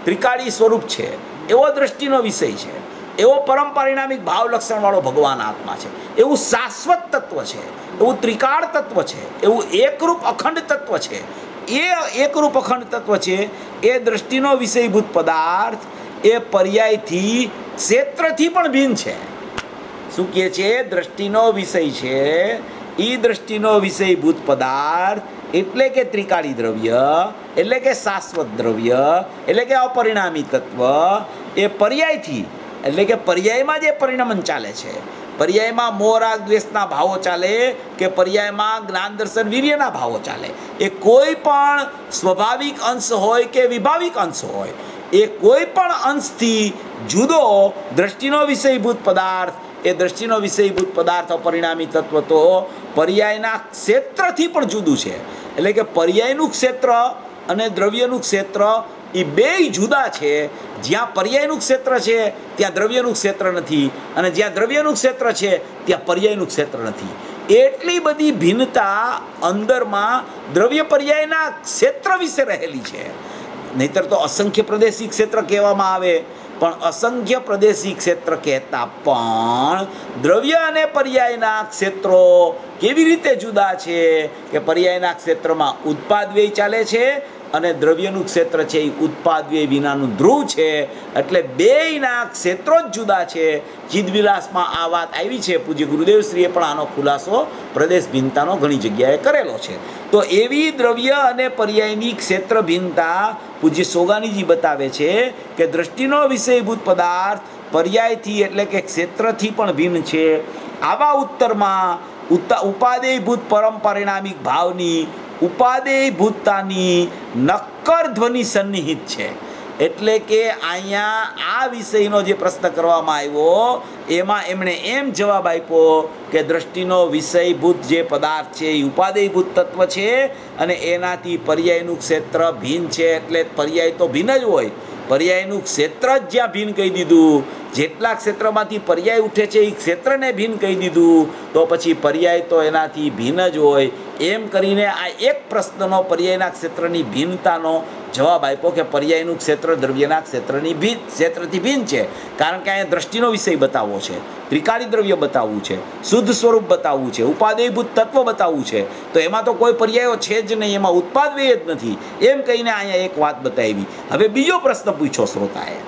ત્રિકાળી સ્વરૂપ છે, એવો દ્રષ્ટિનો વિષય છે, એવો પરમ પરિણામિક ભાવ લક્ષણવાળો ભગવાન આત્મા છે, એવું શાશ્વત તત્વ છે, એવું ત્રિકાળ તત્વ છે, એવું એકરૂપ અખંડ તત્વ છે. એ એકરૂપ અખંડ તત્વ છે એ દ્રષ્ટિનો વિષયભૂત પદાર્થ એ પર્યાયથી ક્ષેત્રથી પણ ભિન્ન છે. શું કહે છે? દ્રષ્ટિનો વિષય છે એ દ્રષ્ટિનો વિષયભૂત પદાર્થ એટલે કે ત્રિકાળી દ્રવ્ય, એટલે કે શાશ્વત દ્રવ્ય, એટલે કે અપરિણામી તત્વ એ પર્યાયથી, એટલે કે પર્યાયમાં જે પરિણમન ચાલે છે, પર્યાયમાં મોહ રાગ દ્વેષના ભાવો ચાલે કે પર્યાયમાં જ્ઞાન દર્શન વીર્યના ભાવો ચાલે, એ કોઈ પણ સ્વાભાવિક અંશ હોય કે વિભાવિક અંશ હોય, એ કોઈ પણ અંશથી જુદો દ્રષ્ટિનો વિષયભૂત પદાર્થ, એ દ્રષ્ટિનો વિષયભૂત પદાર્થ અપરિણામી તત્વ તો પર્યાયના ક્ષેત્રથી પણ જુદું છે. એટલે કે પર્યાયનું ક્ષેત્ર અને દ્રવ્યનું ક્ષેત્ર એ બેય જુદા છે. જ્યાં પર્યાયનું ક્ષેત્ર છે ત્યાં દ્રવ્યનું ક્ષેત્ર નથી, અને જ્યાં દ્રવ્યનું ક્ષેત્ર છે ત્યાં પર્યાયનું ક્ષેત્ર નથી. એટલી બધી ભિન્નતા અંદરમાં દ્રવ્ય પર્યાયના ક્ષેત્ર વિશે રહેલી છે. નહીતર તો અસંખ્ય પ્રદેશી ક્ષેત્ર કહેવામાં આવે, પણ અસંખ્ય પ્રદેશી ક્ષેત્ર કહેતા પણ દ્રવ્ય અને પર્યાયના ક્ષેત્રો કેવી રીતે જુદા છે કે પર્યાયના ક્ષેત્રમાં ઉત્પાદ વ્યય ચાલે છે અને દ્રવ્યનું ક્ષેત્ર છે એ ઉત્પાદ વ્યય વિનાનું ધ્રુવ છે. એટલે બેયના ક્ષેત્રો જ જુદા છે. ચિદવિલાસમાં આ વાત આવી છે. પૂજ્ય ગુરુદેવશ્રીએ પણ આનો ખુલાસો પ્રદેશ ભિન્નતાનો ઘણી જગ્યાએ કરેલો છે. તો એવી દ્રવ્ય અને પર્યાયની ક્ષેત્ર ભિન્નતા પૂજ્ય સોગાનીજી બતાવે છે કે દ્રષ્ટિનો વિષયભૂત પદાર્થ પર્યાયથી એટલે કે ક્ષેત્રથી પણ ભિન્ન છે. આવા ઉત્તરમાં ઉપાદેયભૂત પરમ પરિણામિક ભાવની ઉપાદેયભૂતતાની નક્કર ધ્વનિ સન્નિહિત છે. એટલે કે અહીંયા આ વિષયનો જે પ્રશ્ન કરવામાં આવ્યો એમાં એમણે એમ જવાબ આપ્યો કે દ્રષ્ટિનો વિષયભૂત જે પદાર્થ છે એ ઉપાદેયભૂત તત્વ છે અને એનાથી પર્યાયનું ક્ષેત્ર ભિન્ન છે. એટલે પર્યાય તો ભિન્ન જ હોય, પર્યાયનું ક્ષેત્ર જ જ્યાં ભિન્ન કહી દીધું, જેટલા ક્ષેત્રમાંથી પર્યાય ઉઠે છે એ ક્ષેત્રને ભિન્ન કહી દીધું, તો પછી પર્યાય તો એનાથી ભિન્ન જ હોય. એમ કરીને આ એક પ્રશ્નનો પર્યાયના ક્ષેત્રની ભિન્નતાનો જવાબ આપ્યો કે પર્યાયનું ક્ષેત્ર દ્રવ્યના ક્ષેત્રથી ભિન્ન છે. કારણ કે અહીંયા દ્રષ્ટિનો વિષય બતાવવો છે, ત્રિકાળી દ્રવ્ય બતાવવું છે, શુદ્ધ સ્વરૂપ બતાવવું છે, ઉપાદેયભૂત તત્વ બતાવવું છે. તો એમાં તો કોઈ પર્યાયો છે જ નહીં, એમાં ઉત્પાદ વ્યય જ નથી. એમ કહીને અહીંયા એક વાત બતાવી. હવે બીજો પ્રશ્ન પૂછ્યો શ્રોતાએ.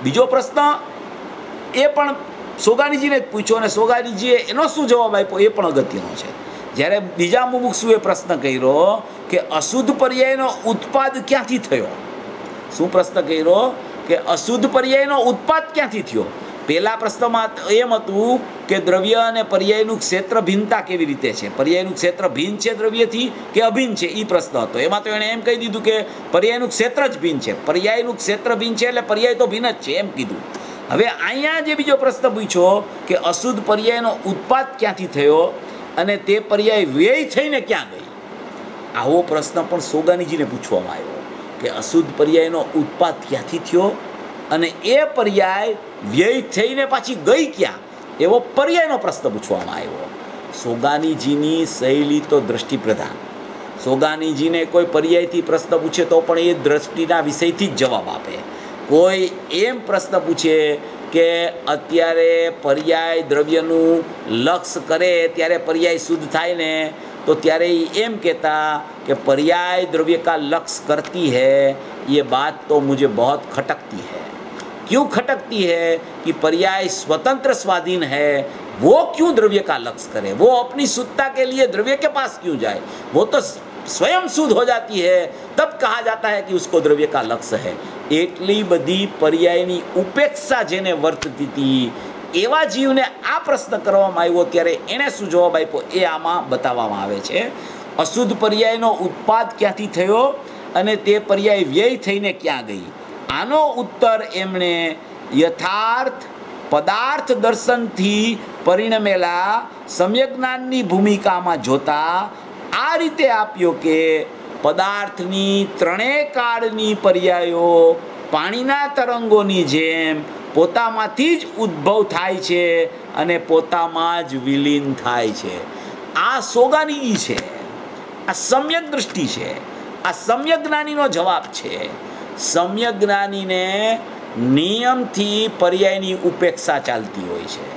બીજો પ્રશ્ન એ પણ સોગાનીજીને જ પૂછ્યો અને સોગાનીજીએ એનો શું જવાબ આપ્યો એ પણ અગત્યનો છે. જ્યારે બીજા મુમુક્ષુએ પ્રશ્ન કર્યો કે અશુદ્ધ પર્યાયનો ઉત્પાદ ક્યાંથી થયો, શું પ્રશ્ન કર્યો કે અશુદ્ધ પર્યાયનો ઉત્પાદ ક્યાંથી થયો. પહેલા પ્રશ્નમાં એમ હતું કે દ્રવ્ય અને પર્યાયનું ક્ષેત્ર ભિન્નતા કેવી રીતે છે, પર્યાયનું ક્ષેત્ર ભિન્ન છે દ્રવ્યથી કે અભિન્ન છે એ પ્રશ્ન હતો. એમાં તો એણે એમ કહી દીધું કે પર્યાયનું ક્ષેત્ર જ ભિન્ન છે, પર્યાયનું ક્ષેત્ર ભિન્ન છે એટલે પર્યાય તો ભિન્ન જ છે એમ કીધું. હવે અહીંયા જે બીજો પ્રશ્ન પૂછ્યો કે અશુદ્ધ પર્યાયનો ઉત્પાદ ક્યાંથી થયો અને તે પર્યાય વ્યય થઈને ક્યાં ગઈ, આવો પ્રશ્ન પણ સોગાનીજીને પૂછવામાં આવ્યો કે અશુદ્ધ પર્યાયનો ઉત્પાદ ક્યાંથી થયો અને એ પર્યાય વ્યય થઈને પાછી ગઈ ક્યાં એવો પર્યાયનો પ્રશ્ન પૂછવામાં આવ્યો. સોગાનીજીની શૈલી તો દ્રષ્ટિ પ્રધાન. સોગાનીજીને કોઈ પર્યાયથી પ્રશ્ન પૂછે તો પણ એ દ્રષ્ટિના વિષયથી જ જવાબ આપે. કોઈ એમ પ્રશ્ન પૂછે કે અત્યારે પર્યાય દ્રવ્યનું લક્ષ કરે ત્યારે પર્યાય શુદ્ધ થાય ને, તો ત્યારે એમ કહેતા કે पर्याय द्रव्य का लक्ष्य करती है, ये बात तो मुझे बहुत खटकती है. क्यों खटकती है कि पर्याय स्वतंत्र स्वाधीन है, वो क्यों द्रव्य का लक्ष्य करे, वो अपनी शुद्धता के लिए द्रव्य के पास क्यों जाए, वो तो स्वयं शुद्ध हो जाती है, तब कहा जाता है कि उसको द्रव्य का लक्ष्य है. એટલી બધી પર્યાયની ઉપેક્ષા જેને વર્તતી હતી એવા જીવને આ પ્રશ્ન કરવામાં આવ્યો ત્યારે એણે શું જવાબ આપ્યો એ આમાં બતાવવામાં આવે છે. અશુદ્ધ પર્યાયનો ઉત્પાદ ક્યાંથી થયો અને તે પર્યાય વ્યય થઈને ક્યાં ગઈ, આનો ઉત્તર એમણે યથાર્થ પદાર્થ દર્શનથી પરિણમેલા સમ્યક જ્ઞાનની ભૂમિકામાં જોતા આ રીતે આપ્યો કે પદાર્થની ત્રણેય કાળની પર્યાયો પાણીના તરંગોની જેમ પોતામાંથી જ ઉદ્ભવ થાય છે અને પોતામાં જ વિલીન થાય છે. આ સોગાની છે, આ સમ્યક દૃષ્ટિ છે, આ સમ્યક જ્ઞાનીનો જવાબ છે. સમ્યક જ્ઞાનીને નિયમથી પર્યાયની ઉપેક્ષા ચાલતી હોય છે,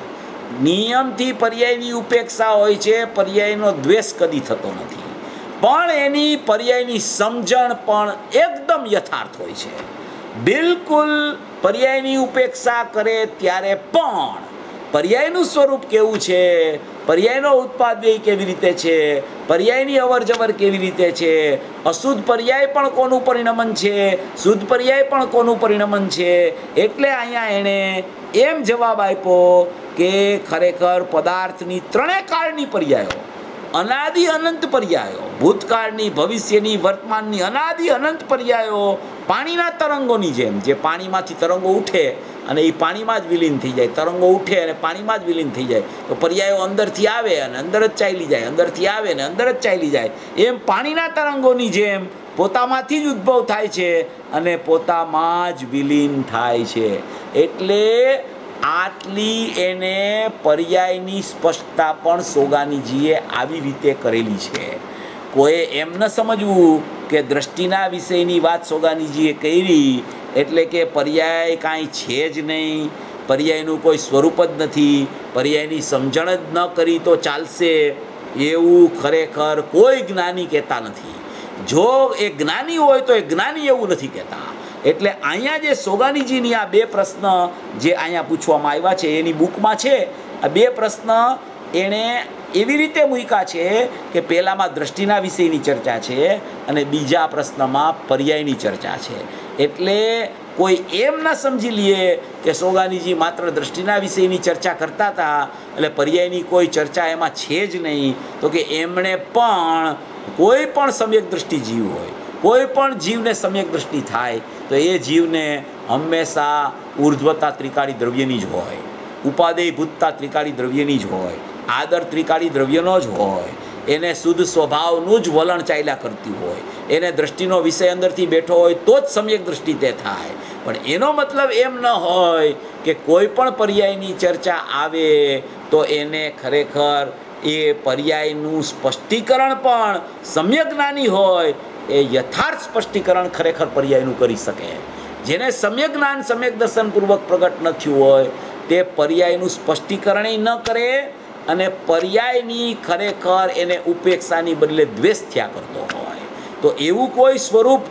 નિયમથી પર્યાયની ઉપેક્ષા હોય છે, પર્યાયનો દ્વેષ કદી થતો નથી, પણ એની પર્યાયની સમજણ પણ એકદમ યથાર્થ હોય છે. બિલકુલ પર્યાયની ઉપેક્ષા કરે ત્યારે પણ પર્યાયનું સ્વરૂપ કેવું છે, પર્યાયનો ઉત્પાદ વ્યય કેવી રીતે છે, પર્યાયની અવર જવર કેવી રીતે છે, અશુદ્ધ પર્યાય પણ કોનું પરિણમન છે, શુદ્ધ પર્યાય પણ કોનું પરિણમન છે. એટલે અહીંયા એણે એમ જવાબ આપ્યો કે ખરેખર પદાર્થની ત્રણેય કાળની પર્યાયો, અનાદિ અનંત પર્યાયો, ભૂતકાળની, ભવિષ્યની, વર્તમાનની અનાદિ અનંત પર્યાયો પાણીના તરંગોની જેમ, જે પાણીમાંથી તરંગો ઉઠે અને એ પાણીમાં જ વિલીન થઈ જાય, તરંગો ઉઠે અને પાણીમાં જ વિલીન થઈ જાય, તો પર્યાયો અંદરથી આવે અને અંદર જ ચાલી જાય, અંદરથી આવે ને અંદર જ ચાલી જાય, એમ પાણીના તરંગોની જેમ પોતામાંથી જ ઉદ્ભવ થાય છે અને પોતામાં જ વિલીન થાય છે. એટલે આટલી એને પર્યાયની સ્પષ્ટતા પણ સોગાનીજીએ આવી રીતે કરેલી છે. કોઈએ એમ ન સમજવું કે દ્રષ્ટિના વિષયની વાત સોગાનીજીએ કરી એટલે કે પર્યાય કાંઈ છે જ નહીં, પર્યાયનું કોઈ સ્વરૂપ જ નથી, પર્યાયની સમજણ જ ન કરી તો ચાલશે, એવું ખરેખર કોઈ જ્ઞાની કહેતા નથી. જો એ જ્ઞાની હોય તો એ જ્ઞાની એવું નથી કહેતા. એટલે અહીંયા જે સોગાનીજીની આ બે પ્રશ્ન જે અહીંયા પૂછવામાં આવ્યા છે એની બુકમાં છે, આ બે પ્રશ્ન એણે એવી રીતે મૂક્યા છે કે પહેલામાં દ્રષ્ટિના વિષયની ચર્ચા છે અને બીજા પ્રશ્નમાં પર્યાયની ચર્ચા છે. એટલે કોઈ એમ ન સમજી લે કે સોગાનીજી માત્ર દ્રષ્ટિના વિષયની ચર્ચા કરતા હતા એટલે પર્યાયની કોઈ ચર્ચા એમાં છે જ નહીં. તો કે એમણે પણ કોઈ પણ સમ્યક દૃષ્ટિ જીવ હોય, કોઈ પણ જીવને સમ્યક દૃષ્ટિ થાય તો એ જીવને હંમેશા ઉર્ધ્વતા ત્રિકાળી દ્રવ્યની જ હોય, ઉપાદેય ભૂતતા ત્રિકાળી દ્રવ્યની જ હોય, આદર ત્રિકાળી દ્રવ્યનો જ હોય, એને શુદ્ધ સ્વભાવનું જ વલણ ચાલ્યા કરતી હોય, એને દ્રષ્ટિનો વિષય અંદરથી બેઠો હોય તો જ સમ્યક દૃષ્ટિ તે થાય. પણ એનો મતલબ એમ ન હોય કે કોઈ પણ પર્યાયની ચર્ચા આવે તો એને ખરેખર એ પર્યાયનું સ્પષ્ટીકરણ પણ સમ્યક જ્ઞાની હોય એ યથાર્થ સ્પષ્ટીકરણ ખરેખર પર્યાયનું કરી શકે. જેને સમ્યક જ્ઞાન સમ્યક દર્શનપૂર્વક પ્રગટ ન થયું હોય તે પર્યાયનું સ્પષ્ટીકરણ ન કરે અને પર્યાયની ખરેખર એને ઉપેક્ષાની બદલે દ્વેષ થયા કરતો હોય તો એવું કોઈ સ્વરૂપ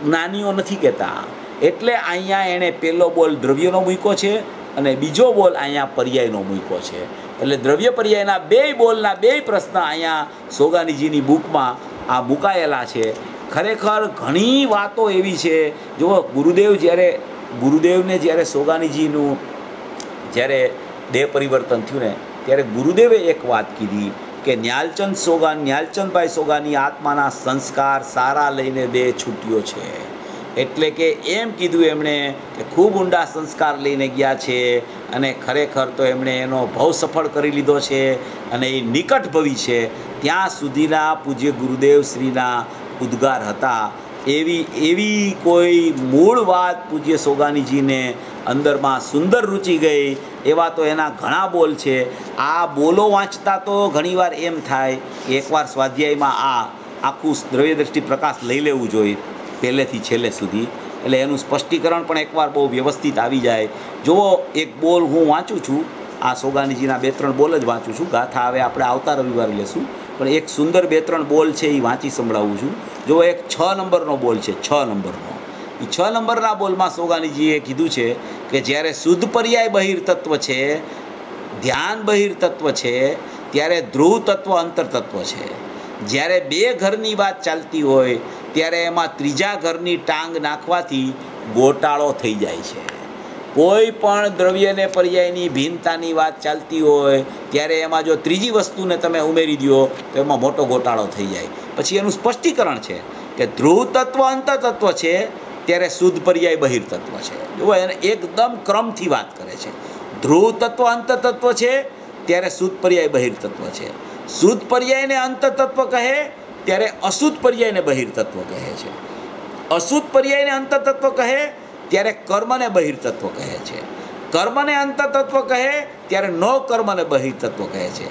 જ્ઞાનીઓ નથી કહેતા. એટલે અહીંયા એણે પહેલો બોલ દ્રવ્યનો મૂક્યો છે અને બીજો બોલ અહીંયા પર્યાયનો મૂક્યો છે. એટલે દ્રવ્ય પર્યાયના બે બોલના બે પ્રશ્ન અહીંયા સોગાનીજીની બુકમાં આ મુકાયેલા છે. ખરેખર ઘણી વાતો એવી છે. જો ગુરુદેવને જ્યારે સોગાનીજીનું જ્યારે દેહ પરિવર્તન થયું ને ત્યારે ગુરુદેવે એક વાત કીધી કે ન્યાલચંદભાઈ સોગાની આત્માના સંસ્કાર સારા લઈને દેહ છૂટ્યો છે. એટલે કે એમ કીધું એમણે કે ખૂબ ઊંડા સંસ્કાર લઈને ગયા છે અને ખરેખર તો એમણે એનો ભવ સફળ કરી લીધો છે અને એ નિકટ ભવિ છે. ત્યાં સુધીના પૂજ્ય ગુરુદેવ શ્રીના ઉદ્ગાર હતા એવી કોઈ મૂળ વાત પૂજ્ય સોગાનીજીને અંદરમાં સુંદર રૂચી ગઈ એવા તો એના ઘણા બોલ છે. આ બોલો વાંચતા તો ઘણીવાર એમ થાય કે એકવાર સ્વાધ્યાયમાં આ આખું દ્રવ્યદ્રષ્ટિ પ્રકાશ લઈ લેવું જોઈએ પહેલેથી છેલ્લે સુધી, એટલે એનું સ્પષ્ટીકરણ પણ એકવાર બહુ વ્યવસ્થિત આવી જાય. જુઓ, એક બોલ હું વાંચું છું, આ સોગાનીજીના 2-3 બોલ જ વાંચું છું, ગાથા હવે આપણે આવતા રવિવારે લેશું, પણ એક સુંદર 2-3 બોલ છે એ વાંચી સંભળાવું છું. જો એક 6 નંબરનો બોલ છે, 6 નંબરનો. એ 6 નંબરના બોલમાં સોગાનીજીએ કીધું છે કે જ્યારે શુદ્ધ પર્યાય બહિર્તત્વ છે, ધ્યાન બહિર્તત્વ છે, ત્યારે ધ્રુવ તત્વ અંતર તત્વ છે. જ્યારે 2 ઘરની વાત ચાલતી હોય ત્યારે એમાં ત્રીજા ઘરની ટાંગ નાખવાથી ગોટાળો થઈ જાય છે. કોઈ પણ દ્રવ્યને પર્યાયની ભિન્નતાની વાત ચાલતી હોય ત્યારે એમાં જો ત્રીજી વસ્તુને તમે ઉમેરી દો તો એમાં મોટો ગોટાળો થઈ જાય. પછી એનું સ્પષ્ટીકરણ છે કે ધ્રુવ તત્વ અંતર તત્વ છે ત્યારે શુદ્ધ પર્યાય બહિર્તત્વ છે. જુઓ, એને એકદમ ક્રમથી વાત કરે છે. ધ્રુવ તત્વ અંતર તત્વ છે ત્યારે શુદ્ધ પર્યાય બહિર્તત્વ છે. શુદ્ધ પર્યાયને અંતર તત્વ કહે ત્યારે અશુદ્ધ પર્યાયને બહિર્તત્વ કહે છે. અશુદ્ધ પર્યાયને અંતર તત્વ કહે ત્યારે કર્મને બહિર્તત્વ કહે છે. કર્મને અંતર તત્વ કહે ત્યારે ન કર્મને બહિર્તત્વ કહે છે.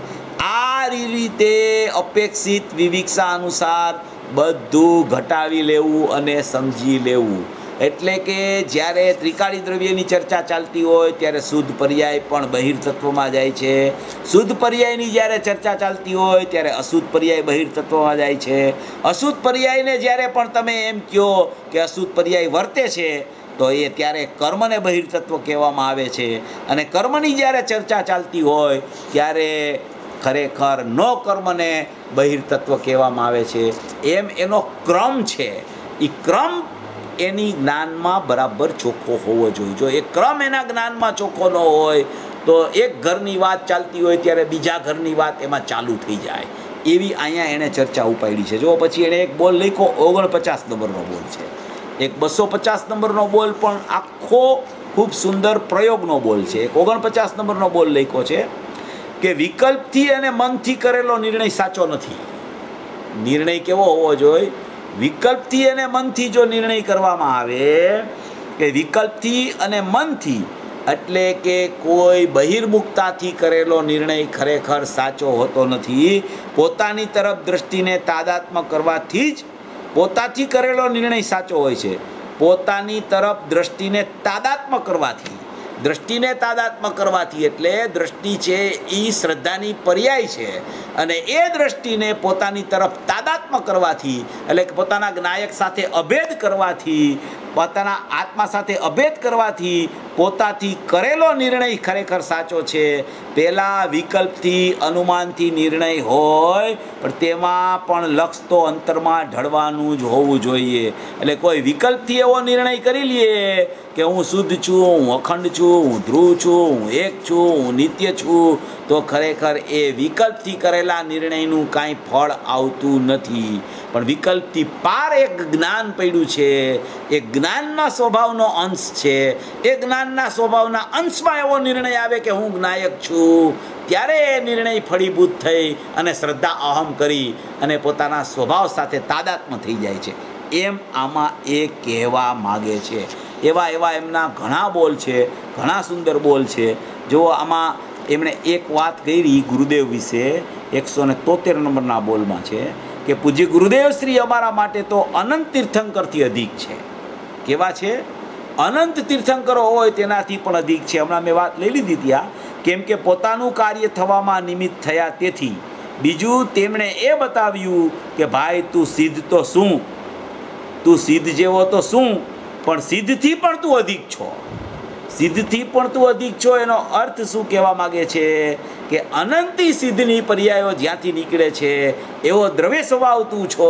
આ રીતે અપેક્ષિત વિવિક્ષા અનુસાર બધું ઘટાવી લેવું અને સમજી લેવું. એટલે કે જ્યારે ત્રિકાળી દ્રવ્યની ચર્ચા ચાલતી હોય ત્યારે શુદ્ધ પર્યાય પણ બહિર્તત્વમાં જાય છે. શુદ્ધ પર્યાયની જ્યારે ચર્ચા ચાલતી હોય ત્યારે અશુદ્ધ પર્યાય બહિર્તત્વમાં જાય છે. અશુદ્ધ પર્યાયને જ્યારે પણ તમે એમ કહો કે અશુદ્ધ પર્યાય વર્તે છે તો એ ત્યારે કર્મને બહિર્તત્વ કહેવામાં આવે છે. અને કર્મની જ્યારે ચર્ચા ચાલતી હોય ત્યારે ખરેખર ન કર્મને બહિર્તત્વ કહેવામાં આવે છે. એમ એનો ક્રમ છે. એ ક્રમ એની જ્ઞાનમાં બરાબર ચોખ્ખો હોવો જોઈએ. જો એ ક્રમ એના જ્ઞાનમાં ચોખ્ખો ન હોય તો એક ઘરની વાત ચાલતી હોય ત્યારે બીજા ઘરની વાત એમાં ચાલુ થઈ જાય. એવી અહીંયા એણે ચર્ચા ઉપાડી છે. જો પછી એણે એક બોલ લખ્યો, 49 નંબરનો બોલ છે. એક 250 નંબરનો બોલ પણ આખો ખૂબ સુંદર પ્રયોગનો બોલ છે. એક 49 નંબરનો બોલ લખ્યો છે કે વિકલ્પથી અને મનથી કરેલો નિર્ણય સાચો નથી. નિર્ણય કેવો હોવો જોઈએ? વિકલ્પથી અને મનથી જો નિર્ણય કરવામાં આવે કે વિકલ્પથી અને મનથી, એટલે કે કોઈ બહિર્મુખતાથી કરેલો નિર્ણય ખરેખર સાચો હોતો નથી. પોતાની તરફ દ્રષ્ટિને તાદાત્મ્ય કરવાથી જ પોતાથી કરેલો નિર્ણય સાચો હોય છે. પોતાની તરફ દ્રષ્ટિને તાદાત્મ્ય કરવાથી, દ્રષ્ટિને તાદાત્મ્ય કરવાથી એટલે દ્રષ્ટિ છે એ શ્રદ્ધાની પર્યાય છે, અને એ દ્રષ્ટિને પોતાની તરફ તાદાત્મ્ય કરવાથી એટલે કે પોતાના જ્ઞાયક સાથે અભેદ કરવાથી, પોતાના આત્મા સાથે અભેદ કરવાથી પોતાથી કરેલો નિર્ણય ખરેખર સાચો છે. પહેલાં વિકલ્પથી અનુમાનથી નિર્ણય હોય પણ તેમાં પણ લક્ષ તો અંતરમાં ઢળવાનું જ હોવું જોઈએ. એટલે કોઈ વિકલ્પથી એવો નિર્ણય કરી લઈએ કે હું શુદ્ધ છું, હું અખંડ છું, હું ધ્રુવ છું, હું એક છું, હું નિત્ય છું, તો ખરેખર એ વિકલ્પથી કરેલા નિર્ણયનું કાંઈ ફળ આવતું નથી. પણ વિકલ્પથી પાર એક જ્ઞાન પડ્યું છે, એ જ્ઞાનના સ્વભાવનો અંશ છે. એ જ્ઞાનના સ્વભાવના અંશમાં એવો નિર્ણય આવે કે હું જ્ઞાયક છું, ત્યારે એ નિર્ણય ફળીભૂત થઈ અને શ્રદ્ધા અહમ કરી અને પોતાના સ્વભાવ સાથે તાદાત્મ્ય થઈ જાય છે. એમ આમાં એ કહેવા માગે છે. એવા એમના ઘણા બોલ છે, ઘણા સુંદર બોલ છે. જો આમાં એમણે એક વાત કરી ગુરુદેવ વિશે 173 નંબરના બોલમાં છે કે પૂજ્ય ગુરુદેવ શ્રી અમારા માટે તો અનંત તીર્થંકરથી અધિક છે. કેવા છે? અનંત તીર્થંકરો હોય તેનાથી પણ અધિક છે. હમણાં મેં વાત લઈ લીધી ત્યાં, કેમ કે પોતાનું કાર્ય થવામાં નિમિત્ત થયા. તેથી બીજું તેમણે એ બતાવ્યું કે ભાઈ તું સિદ્ધ તો શું, તું સિદ્ધ જેવો તો શું, પણ સિદ્ધથી પણ તું અધિક છો. સિદ્ધથી પણ તું અધિક છો એનો અર્થ શું કહેવા માગે છે કે અનંતી સિદ્ધની પર્યાયો જ્યાંથી નીકળે છે એવો દ્રવ્ય સ્વભાવ તું છો.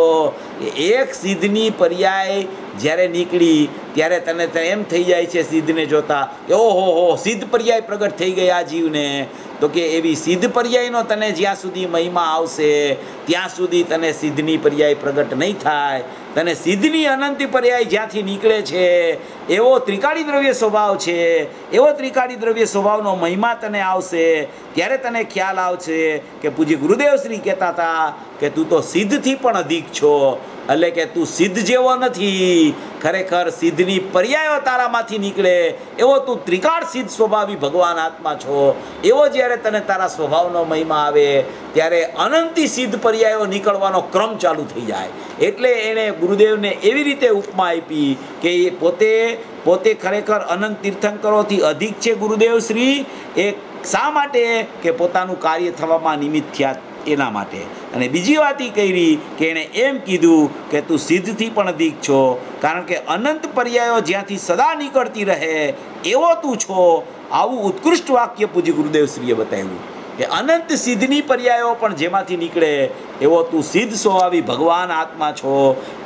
એક સિદ્ધની પર્યાય જ્યારે નીકળી ત્યારે તને એમ થઈ જાય છે સિદ્ધને જોતા, ઓહો હો સિદ્ધ પર્યાય પ્રગટ થઈ ગઈ આ જીવને. તો કે એવી સિદ્ધ પર્યાયનો તને જ્યાં સુધી મહિમા આવશે ત્યાં સુધી તને સિદ્ધની પર્યાય પ્રગટ નહીં થાય. તને સિદ્ધની અનંતી પર્યાય જ્યાંથી નીકળે છે એવો ત્રિકાળી દ્રવ્ય સ્વભાવ છે, એવો ત્રિકાળી દ્રવ્ય સ્વભાવનો મહિમા તને આવશે ત્યારે તને ખ્યાલ આવશે કે પૂજ્ય ગુરુદેવ શ્રી કહેતા હતા કે તું તો સિદ્ધથી પણ અધિક છો. એટલે કે તું સિદ્ધ જેવો નથી, ખરેખર સિદ્ધની પર્યાયો તારામાંથી નીકળે એવો તું ત્રિકાળ સિદ્ધ સ્વભાવી ભગવાન આત્મા છો. એવો જ્યારે તને તારા સ્વભાવનો મહિમા આવે ત્યારે અનંતી સિદ્ધ પર્યાયો નીકળવાનો ક્રમ ચાલુ થઈ જાય. એટલે એણે ગુરુદેવને એવી રીતે ઉપમા આપી કે એ પોતે ખરેખર અનંત તીર્થંકરોથી અધિક છે ગુરુદેવ શ્રી. એ શા માટે? કે પોતાનું કાર્ય થવામાં નિમિત્ત થયા એના માટે. અને બીજી વાત એ કરી કે એણે એમ કીધું કે તું સિદ્ધથી પણ અધિક છો, કારણ કે અનંત પર્યાયો જ્યાંથી સદા નીકળતી રહે એવો તું છો. આવું ઉત્કૃષ્ટ વાક્ય પૂજ્ય ગુરુદેવ શ્રીએ બતાવ્યું કે અનંત સિદ્ધની પર્યાયો પણ જેમાંથી નીકળે એવો તું સિદ્ધ સ્વભાવી ભગવાન આત્મા છો.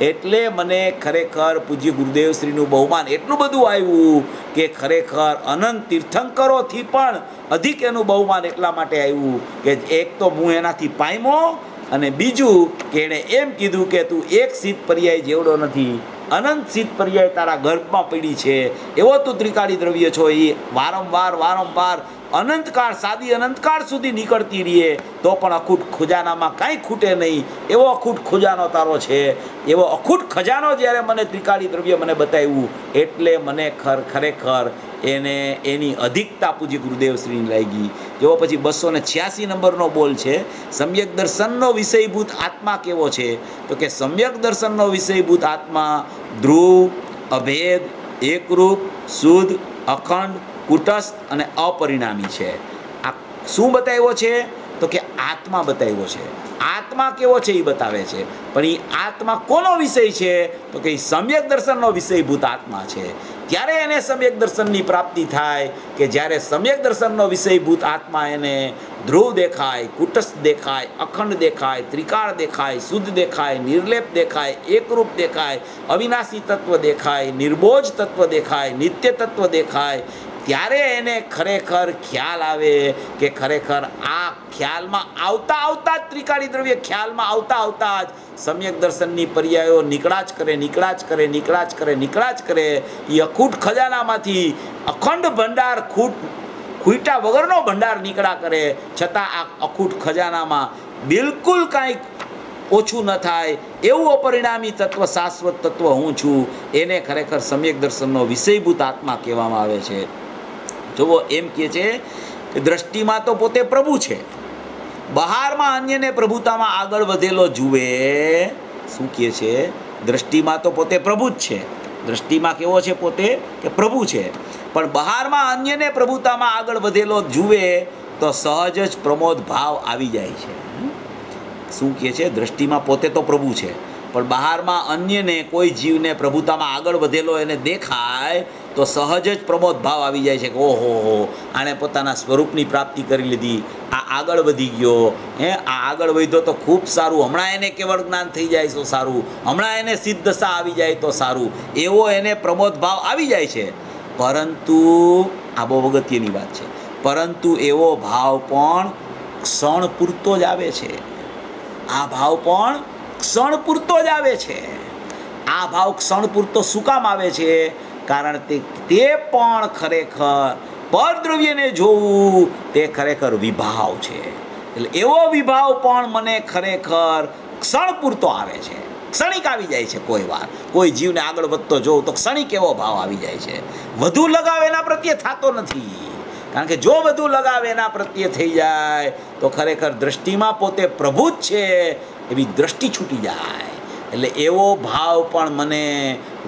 એટલે મને ખરેખર પૂજ્ય ગુરુદેવ શ્રીનું બહુમાન એટલું બધું આવ્યું કે ખરેખર અનંત તીર્થંકરોથી પણ અધિક એનું બહુમાન એટલા માટે આવ્યું કે એક તો હું એનાથી પામ્યો, અને બીજું કે એણે એમ કીધું કે તું એક સિદ્ધ પર્યાય જેવડો નથી, અનંત સિદ્ધ પર્યાય તારા ગર્ભમાં પડી છે એવો તું ત્રિકાળી દ્રવ્ય છો. એ વારંવાર અનંતકાળ સાદી અનંતકાળ સુધી નીકળતી રહીએ તો પણ અખૂટ ખજાનામાં કાંઈ ખૂટે નહીં એવો અખૂટ ખજાનો તારો છે. એવો અખૂટ ખજાનો જ્યારે મને ત્રિકાળી દ્રવ્ય મને બતાવ્યું એટલે મને ખરેખર એની અધિકતા પૂજ્ય ગુરુદેવ શ્રીની લાગી. જેવો પછી 286 નંબરનો બોલ છે, સમ્યક દર્શનનો વિષયભૂત આત્મા કેવો છે? તો કે સમ્યક દર્શનનો વિષયભૂત આત્મા ધ્રુવ, અભેદ, એકરૂપ, શુદ્ધ, અખંડ, કુટસ્થ અને અપરિણામી છે. આ શું બતાવ્યો છે? તો કે આત્મા બતાવ્યો છે. આત્મા કેવો છે એ બતાવે છે, પણ એ આત્મા કોનો વિષય છે? તો કે સમ્યક દર્શનનો વિષયભૂત આત્મા છે. ત્યારે એને સમ્યક દર્શનની પ્રાપ્તિ થાય કે જ્યારે સમ્યક દર્શનનો વિષયભૂત આત્મા એને ધ્રુવ દેખાય, કુટસ્થ દેખાય, અખંડ દેખાય, ત્રિકાળ દેખાય, શુદ્ધ દેખાય, નિર્લેપ દેખાય, એકરૂપ દેખાય, અવિનાશી તત્વ દેખાય, નિર્બોજ તત્વ દેખાય, નિત્ય તત્વ દેખાય, ત્યારે એને ખરેખર ખ્યાલ આવે કે ખરેખર આ ખ્યાલમાં આવતા જ ત્રિકાળી દ્રવ્ય ખ્યાલમાં આવતા જ સમ્યક દર્શનની પર્યાયો નીકળ્યા જ કરે. એ અખૂટ ખજાનામાંથી અખંડ ભંડાર ખૂટ્યા વગરનો ભંડાર નીકળ્યા કરે, છતાં આ અખૂટ ખજાનામાં બિલકુલ કાંઈક ઓછું ન થાય એવું અપરિણામી તત્વ, શાશ્વત તત્વ હું છું. એને ખરેખર સમ્યક દર્શનનો વિષયભૂત આત્મા કહેવામાં આવે છે. જુઓ, એમ કહે છે કે દ્રષ્ટિમાં તો પોતે પ્રભુ છે, બહારમાં અન્યને પ્રભુતામાં આગળ વધેલો જુએ. શું કહે છે? દ્રષ્ટિમાં તો પોતે પ્રભુ જ છે, દ્રષ્ટિમાં કેવો છે? પોતે કે પ્રભુ છે, પણ બહારમાં અન્યને પ્રભુતામાં આગળ વધેલો જુએ તો સહજ જ પ્રમોદ ભાવ આવી જાય છે. શું કહે છે? દ્રષ્ટિમાં પોતે તો પ્રભુ છે, પણ બહારમાં અન્યને કોઈ જીવને પ્રભુતામાં આગળ વધેલો એને દેખાય તો સહજ જ પ્રમોદ ભાવ આવી જાય છે કે ઓહો, આણે પોતાના સ્વરૂપની પ્રાપ્તિ કરી લીધી, આ આગળ વધી ગયો, આ આગળ વધ્યો તો ખૂબ સારું, હમણાં એને કેવળ જ્ઞાન થઈ જાય તો સારું, હમણાં એને સિદ્ધ દશા આવી જાય તો સારું, એવો એને પ્રમોદ ભાવ આવી જાય છે. પરંતુ આ બહુ અગત્યની વાત છે, પરંતુ એવો ભાવ પણ ક્ષણ પૂરતો જ આવે છે. આ ભાવ પણ ક્ષણ પૂરતો જ આવે છે. આ ભાવ ક્ષણ પૂરતો શું કામ આવે છે? કારણ તે પણ ખરેખર પરદ્રવ્યને જોવું તે ખરેખર વિભાવ છે. એટલે એવો વિભાવ પણ મને ખરેખર ક્ષણ પૂરતો આવે છે, ક્ષણિક આવી જાય છે. કોઈ વાર કોઈ જીવને આગળ વધતો જોઉં તો ક્ષણિક એવો ભાવ આવી જાય છે. વધુ લગાવ એના પ્રત્યે થતો નથી, કારણ કે જો વધુ લગાવ એના પ્રત્યે થઈ જાય તો ખરેખર દ્રષ્ટિમાં પોતે પ્રભુ જ છે એવી દ્રષ્ટિ છૂટી જાય. એટલે એવો ભાવ પણ મને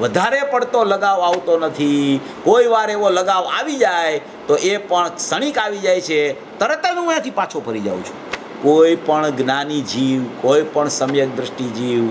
વધારે પડતો લગાવ આવતો નથી. કોઈ વાર એવો લગાવ આવી જાય તો એ પણ ક્ષણિક આવી જાય છે, તરત જ હું એનાથી પાછો ફરી જાઉં છું. કોઈ પણ જ્ઞાની જીવ, કોઈ પણ સમ્યક દ્રષ્ટિ જીવ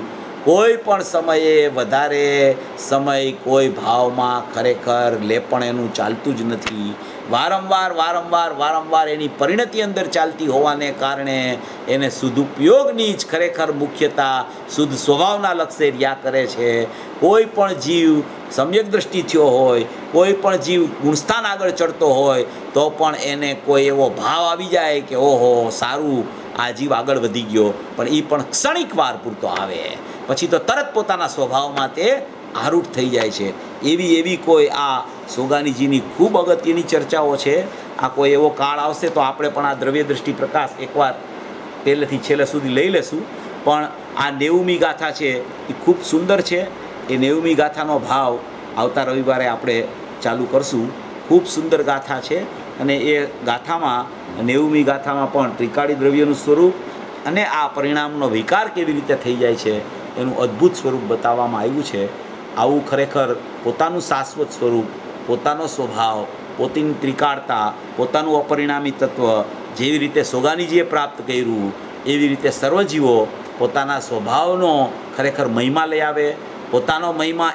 કોઈ પણ સમયે વધારે સમય કોઈ ભાવમાં ખરેખર લેપણ એનું ચાલતું જ નથી. વારંવાર એની પરિણતિ અંદર ચાલતી હોવાને કારણે એને સદુપયોગની જ ખરેખર મુખ્યતા શુદ્ધ સ્વભાવના લક્ષ્ય રહ્યા કરે છે. કોઈ પણ જીવ સમ્યક દ્રષ્ટિ થયો હોય, કોઈ પણ જીવ ગુણસ્થાન આગળ ચડતો હોય તો પણ એને કોઈ એવો ભાવ આવી જાય કે ઓહો સારું આ જીવ આગળ વધી ગયો, પણ એ પણ ક્ષણિક વાર પૂરતો આવે, પછી તો તરત પોતાના સ્વભાવમાં તે આરૂઢ થઈ જાય છે. એવી કોઈ આ સોગાનીજીની ખૂબ અગત્યની ચર્ચાઓ છે. આ કોઈ એવો કાળ આવશે તો આપણે પણ આ દ્રવ્ય દ્રષ્ટિ પ્રકાશ એકવાર પહેલેથી છેલ્લે સુધી લઈ લેશું. પણ આ 90મી ગાથા છે એ ખૂબ સુંદર છે. એ 90મી ગાથાનો ભાવ આવતા રવિવારે આપણે ચાલુ કરશું. ખૂબ સુંદર ગાથા છે અને એ ગાથામાં 90મી ગાથામાં પણ ત્રિકાળી દ્રવ્યનું સ્વરૂપ અને આ પરિણામનો વિકાર કેવી રીતે થઈ જાય છે એનું અદ્ભુત સ્વરૂપ બતાવવામાં આવ્યું છે. આવું ખરેખર પોતાનું શાશ્વત સ્વરૂપ, પોતાનો સ્વભાવ, પોતાની ત્રિકાળતા, પોતાનું અપરિણામી તત્વ જેવી રીતે સોગાનીજીએ પ્રાપ્ત કર્યું એવી રીતે સર્વજીવો પોતાના સ્વભાવનો ખરેખર મહિમા લઈ આવે, પોતાનો મહિમા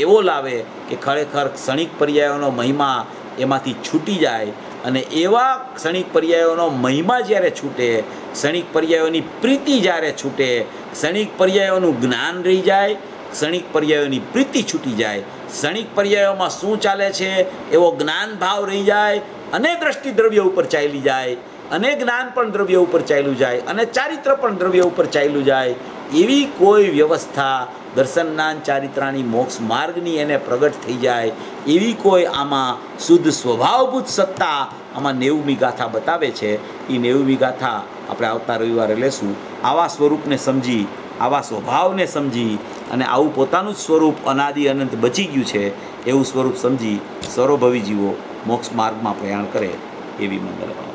એવો લાવે કે ખરેખર ક્ષણિક પર્યાયોનો મહિમા એમાંથી છૂટી જાય. અને એવા ક્ષણિક પર્યાયોનો મહિમા જ્યારે છૂટે, ક્ષણિક પર્યાયોની પ્રીતિ જ્યારે છૂટે, ક્ષણિક પર્યાયોનું જ્ઞાન રહી જાય, ક્ષણિક પર્યાયોની પ્રીતિ છૂટી જાય, ક્ષણિક પર્યાયોમાં શું ચાલે છે એવો જ્ઞાન ભાવ રહી જાય અને દ્રષ્ટિ દ્રવ્ય ઉપર ચાલી જાય અને જ્ઞાન પણ દ્રવ્ય ઉપર ચાલ્યું જાય અને ચારિત્ર પણ દ્રવ્ય ઉપર ચાલ્યું જાય. એવી કોઈ વ્યવસ્થા દર્શન જ્ઞાન ચારિત્રાની મોક્ષ માર્ગની એને પ્રગટ થઈ જાય એવી કોઈ આમાં શુદ્ધ સ્વભાવભૂત સત્તા આમાં 90મી ગાથા બતાવે છે. એ 90મી ગાથા આપણે આવતા રવિવારે લેશું. આવા સ્વરૂપને સમજી, આવા સ્વભાવને સમજી અને આવું પોતાનું જ સ્વરૂપ અનાદિ અનંત બચી ગયું છે એવું સ્વરૂપ સમજી સર્વભવી જીવો મોક્ષ માર્ગમાં પ્રયાણ કરે એવી મંગલ.